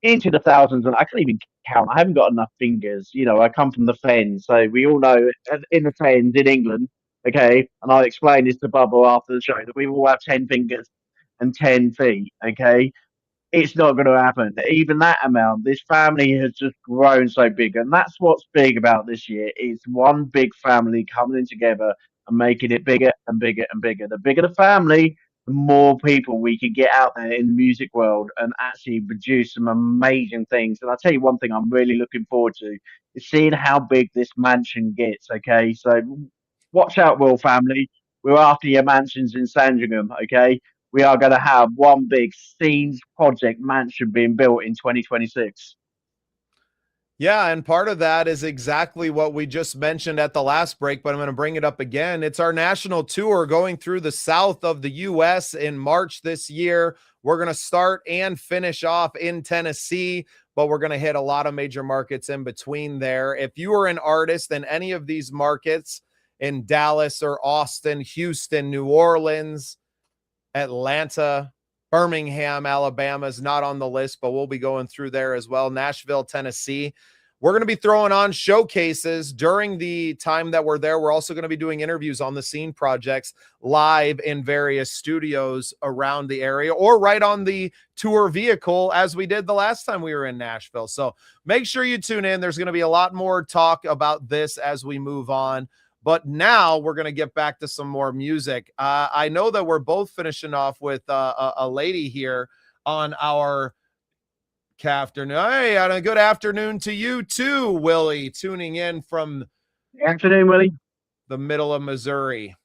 into the thousands, and I can't even count. I haven't got enough fingers. You know, I come from the Fens, so we all know in the Fens in England, okay, and I'll explain this to Bubba after the show, that we all have 10 fingers and 10 feet, okay? It's not going to happen. Even that amount, this family has just grown so big, and that's what's big about this year. It's one big family coming together and making it bigger and bigger and bigger. The bigger the family, the more people we can get out there in the music world and actually produce some amazing things. And I'll tell you one thing I'm really looking forward to is seeing how big this mansion gets. Okay, so watch out, Royal Family. We're after your mansions in Sandringham. Okay, we are going to have one big Scenes project mansion being built in 2026. Yeah, and part of that is exactly what we just mentioned at the last break, but I'm going to bring it up again. It's our national tour going through the south of the U.S. in March this year. We're going to start and finish off in Tennessee, but we're going to hit a lot of major markets in between there. If you are an artist in any of these markets in Dallas or Austin, Houston, New Orleans, Atlanta, Birmingham, Alabama is not on the list, but we'll be going through there as well. Nashville, Tennessee. We're going to be throwing on showcases during the time that we're there. We're also going to be doing interviews on the Scene projects live in various studios around the area or right on the tour vehicle as we did the last time we were in Nashville. So make sure you tune in. There's going to be a lot more talk about this as we move on. But now we're going to get back to some more music. I know that we're both finishing off with a lady here on our afternoon. Hey, and a good afternoon to you too, Willie, tuning in from Afternoon, Willie. the middle of Missouri.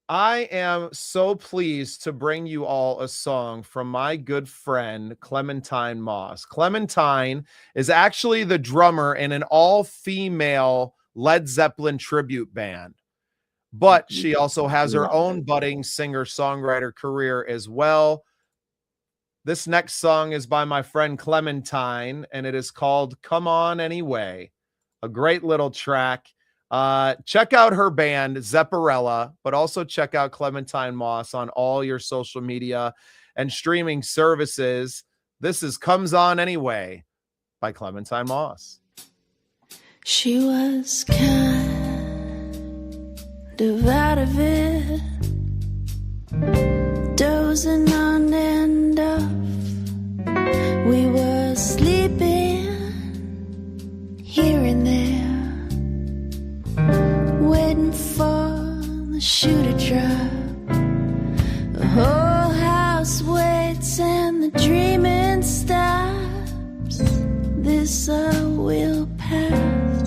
I am so pleased to bring you all a song from my good friend, Clementine Moss. Clementine is actually the drummer in an all-female Led Zeppelin tribute band, but she also has her own budding singer-songwriter career as well. This next song is by my friend Clementine, and it is called Come On Anyway. A great little track. Check out her band, Zepparella, but also check out Clementine Moss on all your social media and streaming services. This is Comes On Anyway by Clementine Moss. She was kind of out of it, dozing on and off. We were sleeping here and there, waiting for the shoe to drop. The whole house waits and the dreaming stops. This will pass.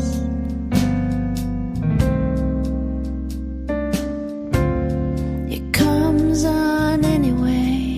It comes on anyway.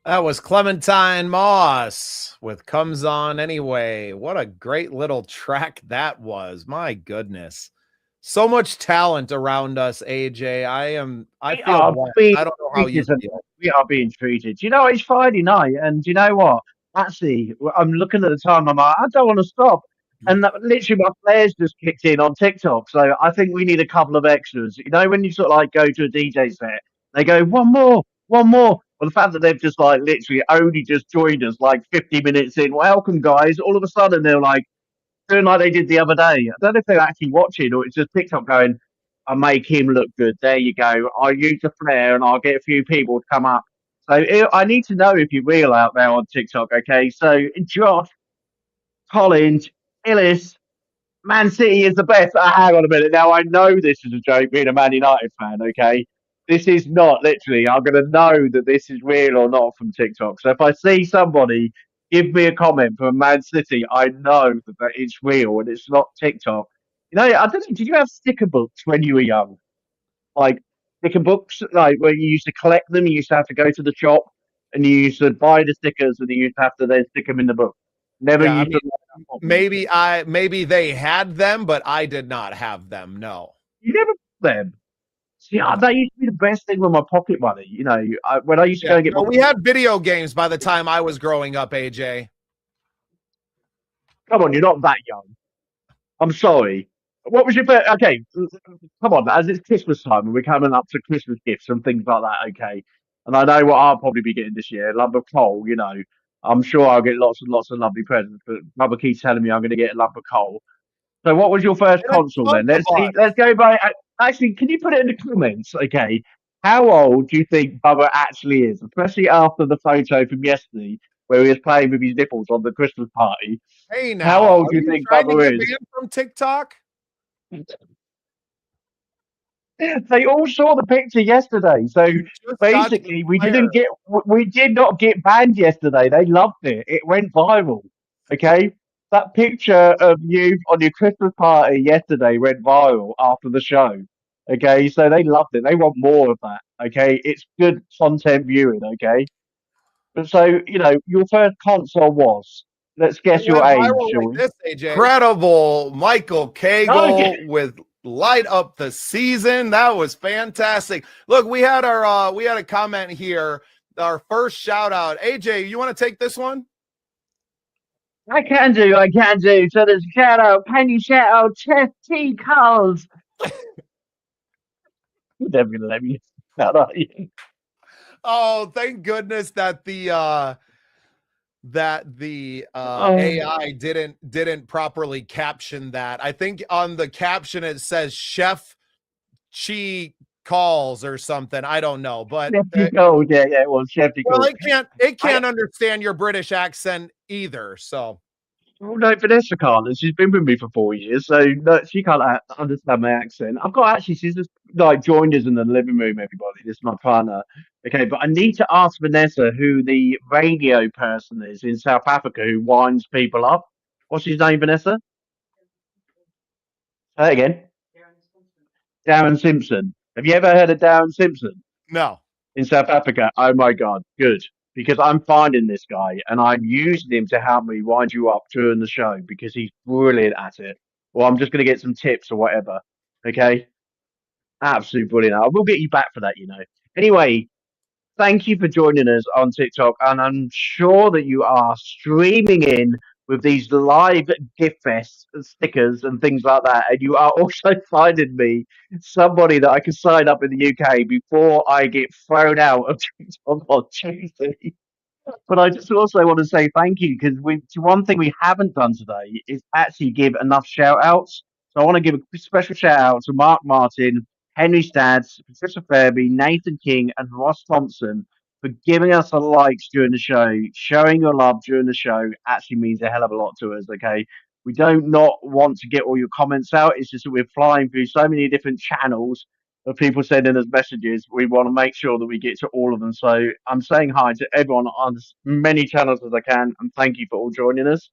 That was Clementine Moss with Comes On Anyway. What a great little track that was. My goodness. So much talent around us, AJ. I We feel are blessed. being I don't know how you treated. feel. We are being treated. Do you know, it's Friday night, and do you know what? Actually, I'm looking at the time. I'm like, I don't want to stop. And literally, my flares just kicked in on TikTok. So I think we need a couple of extras. You know, when you sort of like go to a DJ set, they go, one more, one more. Well, the fact that they've just like literally only just joined us like 50 minutes in, welcome guys. All of a sudden, they're like, doing like they did the other day. I don't know if they're actually watching or it's just TikTok going, I make him look good. There you go. I'll use the flare and I'll get a few people to come up. So I need to know if you're real out there on TikTok. Okay. So Josh, Collins, Illis, Man City is the best. Hang on a minute. Now, I know this is a joke being a Man United fan, okay? This is not literally, I'm going to know that this is real or not from TikTok. So if I see somebody give me a comment from Man City, I know that it's real and it's not TikTok. You know, I don't know, did you have sticker books when you were young? Like sticker books, like where you used to collect them, you used to have to go to the shop and you used to buy the stickers and you used to have to then stick them in the book. Never Yeah, I used mean, to like that properly. maybe they had them, but I did not have them. No. You never got them. See, that used to be the best thing with my pocket money. You know, when I used to Yeah. go and get my No, we had video games by the time I was growing up, AJ. come on, you're not that young. I'm sorry. What was your first? Okay, come on. As it's Christmas time and we're coming up to Christmas gifts and things like that. Okay, and I know what I'll probably be getting this year. A lump of coal. You know, I'm sure I'll get lots and lots of lovely presents. But Bubba keeps telling me I'm going to get a lump of coal. So, what was your first And a console chunk then? of Let's see. us. Let's go by. Actually, can you put it in the comments? Okay, how old do you think Bubba actually is, especially after the photo from yesterday where he was playing with his nipples on the Christmas party? Hey How now, old are do you you think trying to get Bubba is? banned from TikTok? They all saw the picture yesterday. So You just got your basically, flare. we did not get banned yesterday. They loved it. It went viral. Okay. That picture of you on your Christmas party yesterday went viral after the show. Okay. So they loved it. They want more of that. Okay. It's good content viewing. Okay. But so, you know, your first console was, let's It guess your went age, viral shall like we? this, AJ. Incredible Michael Okay. Cagle with light up the season. That was fantastic. Look, we had a comment here. Our first shout out. AJ, you want to take this one? I can do, I can do. So there's a shout out. Can you shout out Chef T. Carls? You're never gonna let me shout out. Oh, thank goodness that the Oh, AI didn't properly caption that. I think on the caption it says Chef Chi calls or something. I don't know, but Chef T. Carls. Yeah, yeah, it was Chef T. well, Carls. it I can't understand your British accent either. So well, no, Vanessa can't, and she's been with me for 4 years, so no, she can't understand my accent. I've got actually, she's just like joined us in the living room. Everybody, this is my partner. Okay, but I need to ask Vanessa who the radio person is in South Africa who winds people up. What's his name, Vanessa? Say it again. Darren Simpson. Have you ever heard of Darren Simpson no. in South Africa? Oh my God, good. Because I'm finding this guy and I'm using him to help me wind you up during the show because he's brilliant at it. Or I'm just going to get some tips or whatever. Okay? Absolutely brilliant. I will get you back for that, you know. Anyway, thank you for joining us on TikTok, and I'm sure that you are streaming in with these live gift fests and stickers and things like that. And you are also finding me somebody that I can sign up in the UK before I get thrown out of TikTok on Tuesday. But I just also want to say thank you because one thing we haven't done today is actually give enough shout outs. So I want to give a special shout out to Mark Martin, Henry Stads, Patricia Fairby, Nathan King, and Ross Thompson for giving us the likes during the show. Showing your love during the show actually means a hell of a lot to us, okay? We don't not want to get all your comments out. It's just that we're flying through so many different channels of people sending us messages. We want to make sure that we get to all of them. So I'm saying hi to everyone on as many channels as I can, and thank you for all joining us.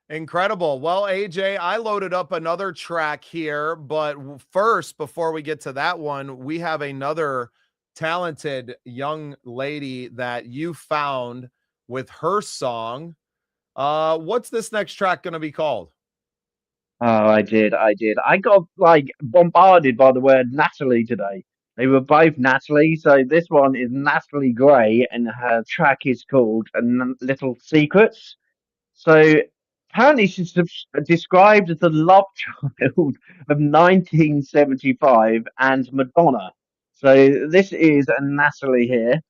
Incredible. Well, AJ, I loaded up another track here, but first, before we get to that one, we have another talented young lady that you found with her song. What's this next track going to be called? Oh, I did. I got like bombarded by the word Natalie today. They were both Natalie. So this one is Natalie Gray, and her track is called Little Secrets. So apparently she's described as the love child of 1975 and Madonna. So this is a Natalie here.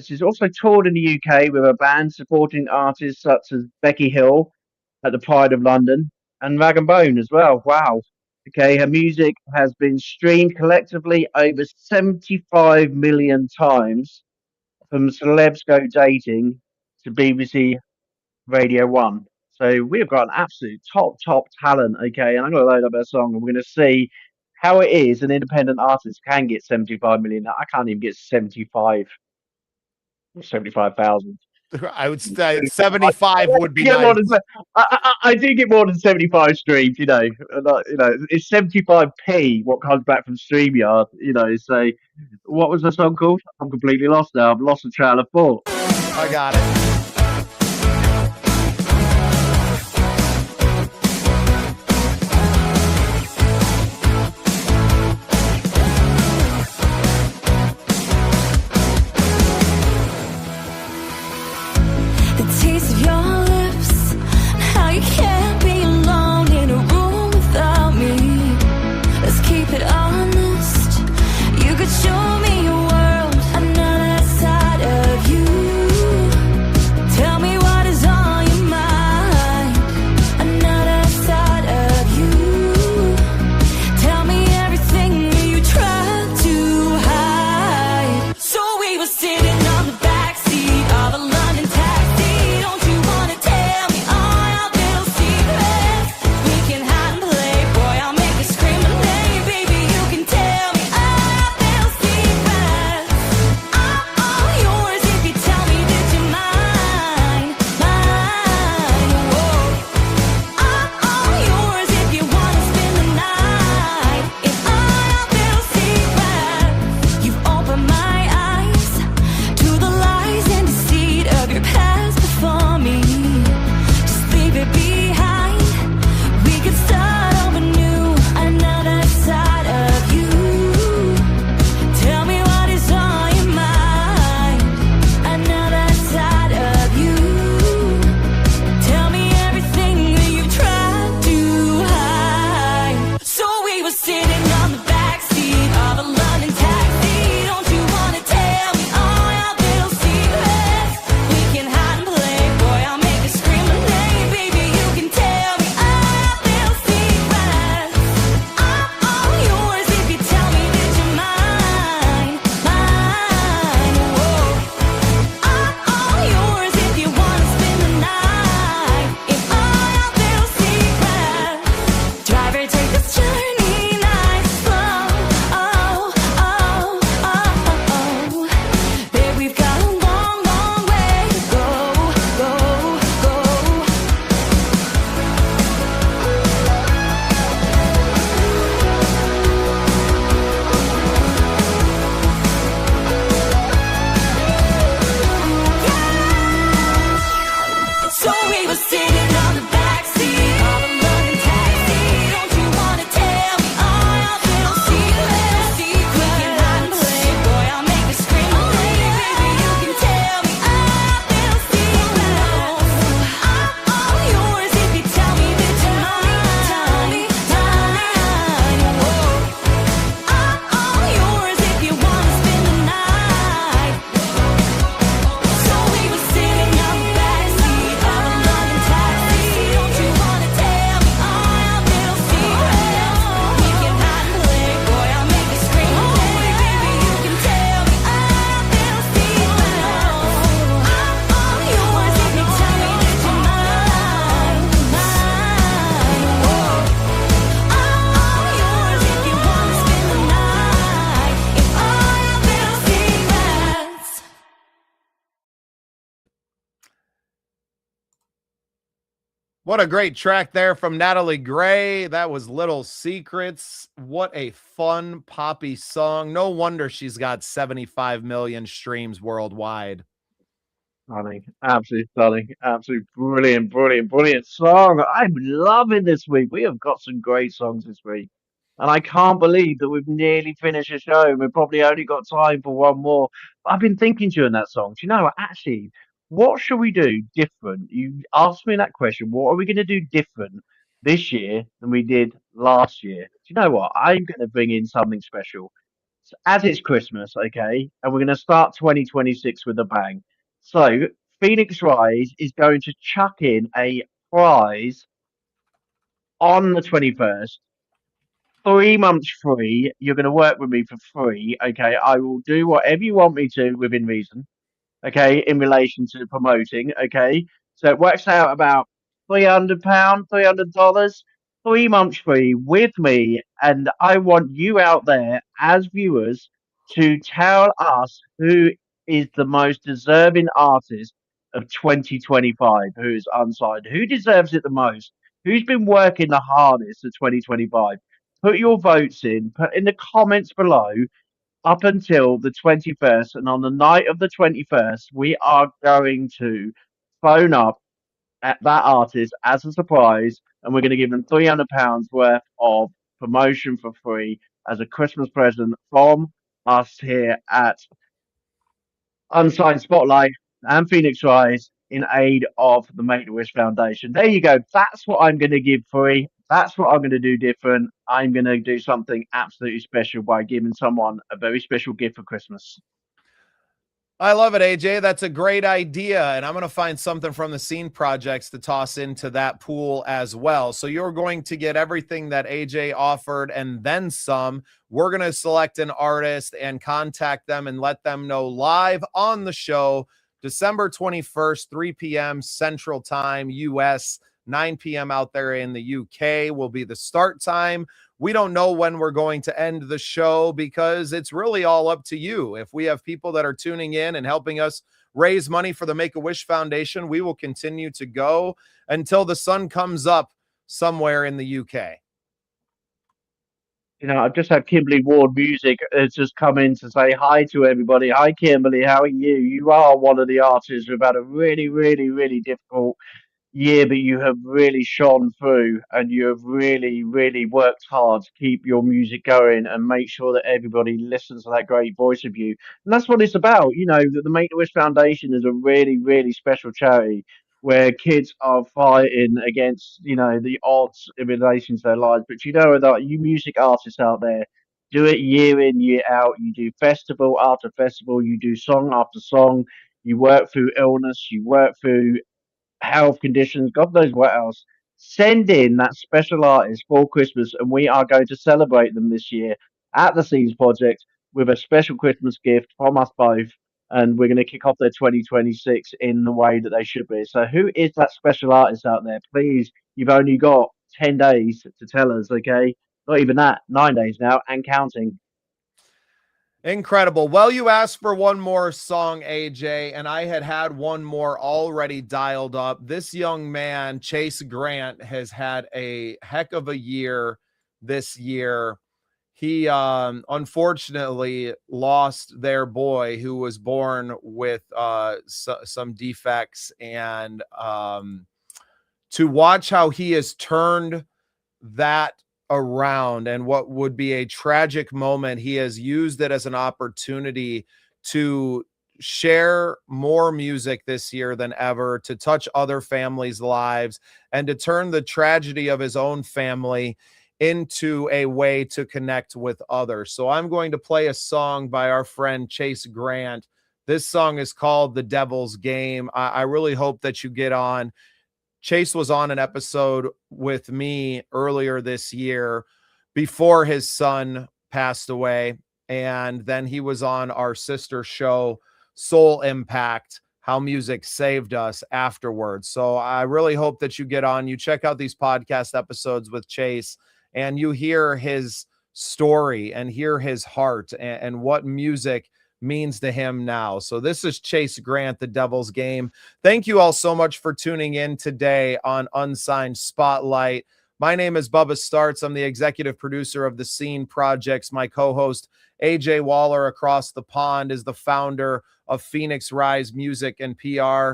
She's also toured in the UK with a band supporting artists such as Becky Hill at the Pride of London and Rag and Bone as well. Wow. Okay, her music has been streamed collectively over 75 million times, from Celebs Go Dating to BBC Radio 1. So we've got an absolute top talent, okay? And I'm going to load up her song and we're going to see how it is an independent artist can get 75 million. I can't even get 75,000. I would say 75 would be nice. I do get more than 75 streams, you know. It's 75p what comes back from StreamYard, you know. So what was the song called? I'm completely lost now. I've lost the trail of thought. I got it. Show me a world, another side of you. What a great track there from Natalie Gray. That was Little Secrets. What a fun poppy song. No wonder she's got 75 million streams worldwide. Stunning, absolutely stunning, absolutely brilliant song. I'm loving this week. We have got some great songs this week, and I can't believe that we've nearly finished the show. And we've probably only got time for one more. But I've been thinking during that song. Do you know what? Actually, what should we do different? You asked me that question. What are we going to do different this year than we did last year? Do you know what? I'm going to bring in something special. As it's Christmas, okay, and we're going to start 2026 with a bang. So, Phoenix Rise is going to chuck in a prize on the 21st. 3 months free. You're going to work with me for free, okay? I will do whatever you want me to within reason, okay, in relation to promoting, okay? So it works out about £300, $300, 3 months free with me. And I want you out there as viewers to tell us who is the most deserving artist of 2025, who is unsigned, who deserves it the most, who's been working the hardest of 2025. Put your votes in, put in the comments below up until the 21st. And on the night of the 21st, we are going to phone up at that artist as a surprise, and we're going to give them £300 worth of promotion for free as a Christmas present from us here at Unsigned Spotlight and Phoenix Rise in aid of the Make-A-Wish Foundation. There you go. That's what I'm going to give free. That's what I'm going to do different. I'm going to do something absolutely special by giving someone a very special gift for Christmas. I love it, AJ. That's a great idea. And I'm going to find something from the Scene Projects to toss into that pool as well. So you're going to get everything that AJ offered and then some. We're going to select an artist and contact them and let them know live on the show, December 21st, 3 p.m. Central Time, US, 9 p.m. out there in the UK will be the start time. We don't know when we're going to end the show because it's really all up to you. If we have people that are tuning in and helping us raise money for the Make-A-Wish Foundation, we will continue to go until the sun comes up somewhere in the UK. You know, I've just had Kimberly Ward Music has just come in to say hi to everybody. Hi, Kimberly. How are you? You are one of the artists who've had a really difficult year, but you have really shone through and you have really worked hard to keep your music going and make sure that everybody listens to that great voice of you. And that's what it's about. You know, that the Make-A-Wish Foundation is a really special charity where kids are fighting against, you know, the odds in relation to their lives. But you know that you music artists out there do it year in, year out. You do festival after festival, you do song after song, you work through illness, you work through health conditions, God knows what else. Send in that special artist for Christmas, and we are going to celebrate them this year at the Seeds Project with a special Christmas gift from us both. And we're going to kick off their 2026 in the way that they should be. So, who is that special artist out there? Please, you've only got 10 days to tell us, okay? Not even that, 9 days now and counting. Incredible. Well, you asked for one more song, AJ, and I had one more already dialed up. This young man, Chase Grant, has had a heck of a year this year. He unfortunately lost their boy who was born with some defects, and to watch how he has turned that around and what would be a tragic moment, he has used it as an opportunity to share more music this year than ever, to touch other families' lives, and to turn the tragedy of his own family into a way to connect with others. So I'm going to play a song by our friend Chase Grant. This song is called The Devil's Game. I really hope that you get on. Chase was on an episode with me earlier this year before his son passed away. And then he was on our sister show, Soul Impact, How Music Saved Us, afterwards. So I really hope that you get on, you check out these podcast episodes with Chase, and you hear his story and hear his heart and what music means to him now. So this is Chase Grant, The Devil's Game. Thank you all so much for tuning in today on Unsigned Spotlight. My name is Bubba Startz. I'm the executive producer of the Scene Projects. My co-host, AJ Waller, across the pond, is the founder of Phoenix Rise Music and PR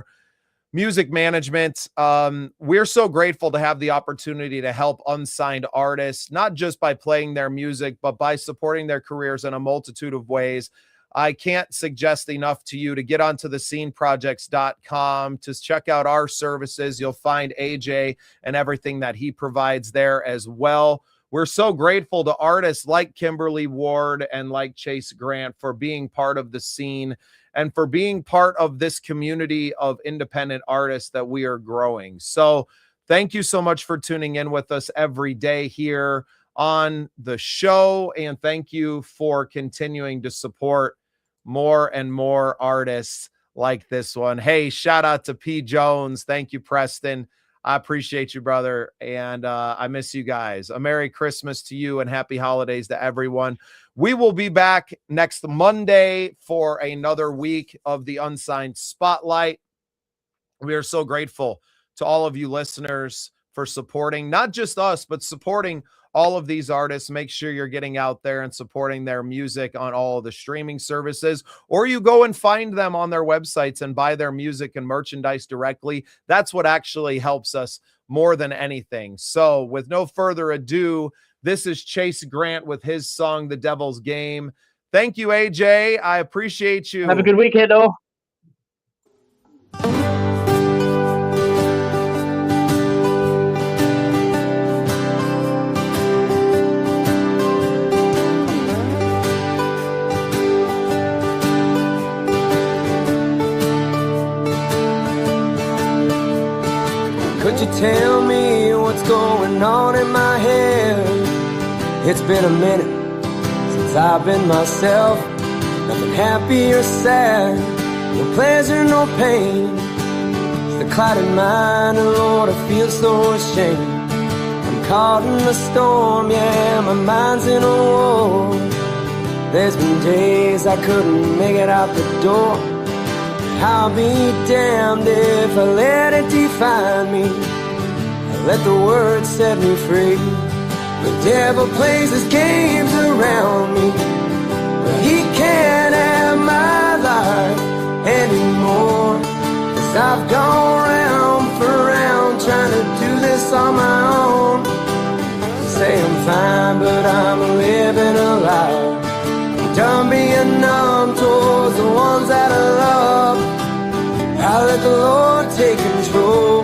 Music Management. We're so grateful to have the opportunity to help unsigned artists, not just by playing their music, but by supporting their careers in a multitude of ways. I can't suggest enough to you to get onto the sceneprojects.com to check out our services. You'll find AJ and everything that he provides there as well. We're so grateful to artists like Kimberly Ward and like Chase Grant for being part of the scene and for being part of this community of independent artists that we are growing. So thank you so much for tuning in with us every day here on the show. And thank you for continuing to support more and more artists like this one. Hey, shout out to P. Jones. Thank you, Preston. I appreciate you, brother. And I miss you guys. A Merry Christmas to you and happy holidays to everyone. We will be back next Monday for another week of the Unsigned Spotlight. We are so grateful to all of you listeners for supporting not just us, but supporting all of these artists. Make sure you're getting out there and supporting their music on all of the streaming services, or you go and find them on their websites and buy their music and merchandise directly. That's what actually helps us more than anything. So with no further ado, this is Chase Grant with his song, The Devil's Game. Thank you, AJ. I appreciate you. Have a good weekend, though. Could you tell me what's going on in my head? It's been a minute since I've been myself. Nothing happy or sad, no pleasure, no pain. It's the clouded mind, and Lord, I feel so ashamed. I'm caught in the storm, yeah, my mind's in a war. There's been days I couldn't make it out the door. I'll be damned if I let it define me. I let the word set me free. The devil plays his games around me, but he can't have my life anymore. 'Cause I've gone round for round trying to do this on my own. Say I'm fine, but I'm living a lie. I'm done being numb towards the ones that I love. I let the Lord take control.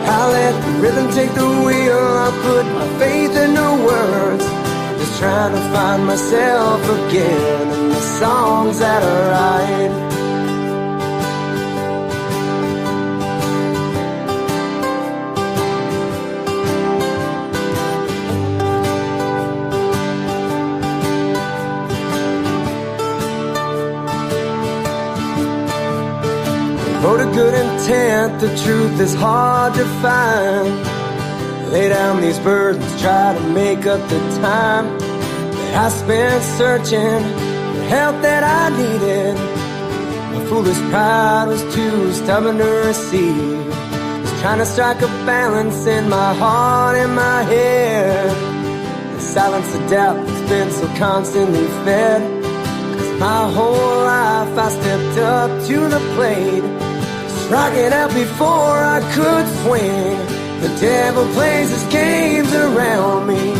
I let the rhythm take the wheel. I put my faith in the words, just trying to find myself again in the songs that I write. Wrote a good intent, the truth is hard to find. Lay down these burdens, try to make up the time that I spent searching for help that I needed. My foolish pride was too stubborn to receive. Was trying to strike a balance in my heart and my head, and silence the doubt that's been so constantly fed. 'Cause my whole life I stepped up to the plate, rocking out before I could swing. The devil plays his games around me,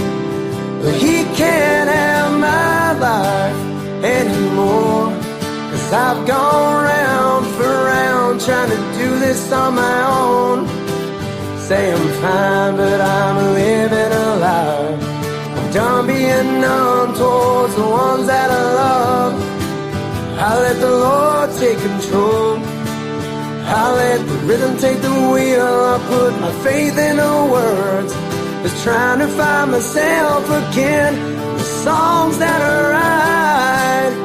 but he can't have my life anymore. 'Cause I've gone round for round trying to do this on my own. Say I'm fine, but I'm living a lie. I'm done being numb towards the ones that I love. I let the Lord take control. I let the rhythm take the wheel. I put my faith in the words, just trying to find myself again, the songs that I write.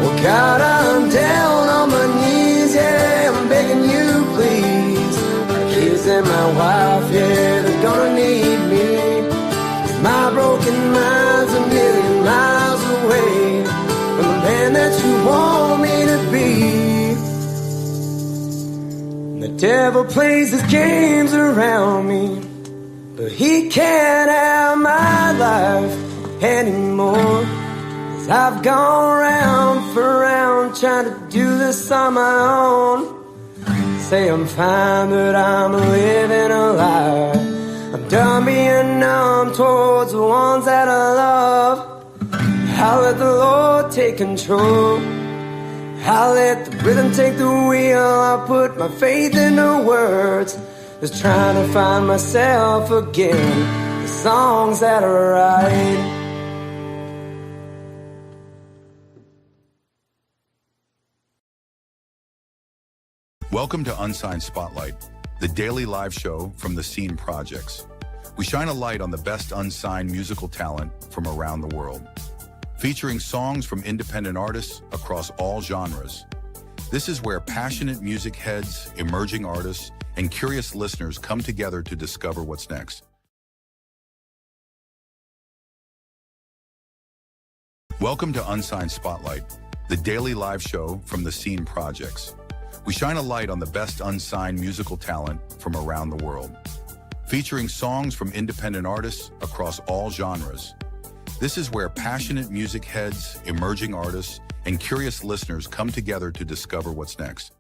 Well, God, I man that you want me to be. The devil plays his games around me, but he can't have my life anymore. 'Cause I've gone round for round trying to do this on my own. Say I'm fine, but I'm living a lie. I'm done being numb towards the ones that I love. I'll let the Lord take control. I'll let the rhythm take the wheel. I'll put my faith into words, just trying to find myself again. The songs that I write. Welcome to Unsigned Spotlight, the daily live show from the Scene Projects. We shine a light on the best unsigned musical talent from around the world, featuring songs from independent artists across all genres. This is where passionate music heads, emerging artists, and curious listeners come together to discover what's next. Welcome to Unsigned Spotlight, the daily live show from the Scene Projects. We shine a light on the best unsigned musical talent from around the world, featuring songs from independent artists across all genres. This is where passionate music heads, emerging artists, and curious listeners come together to discover what's next.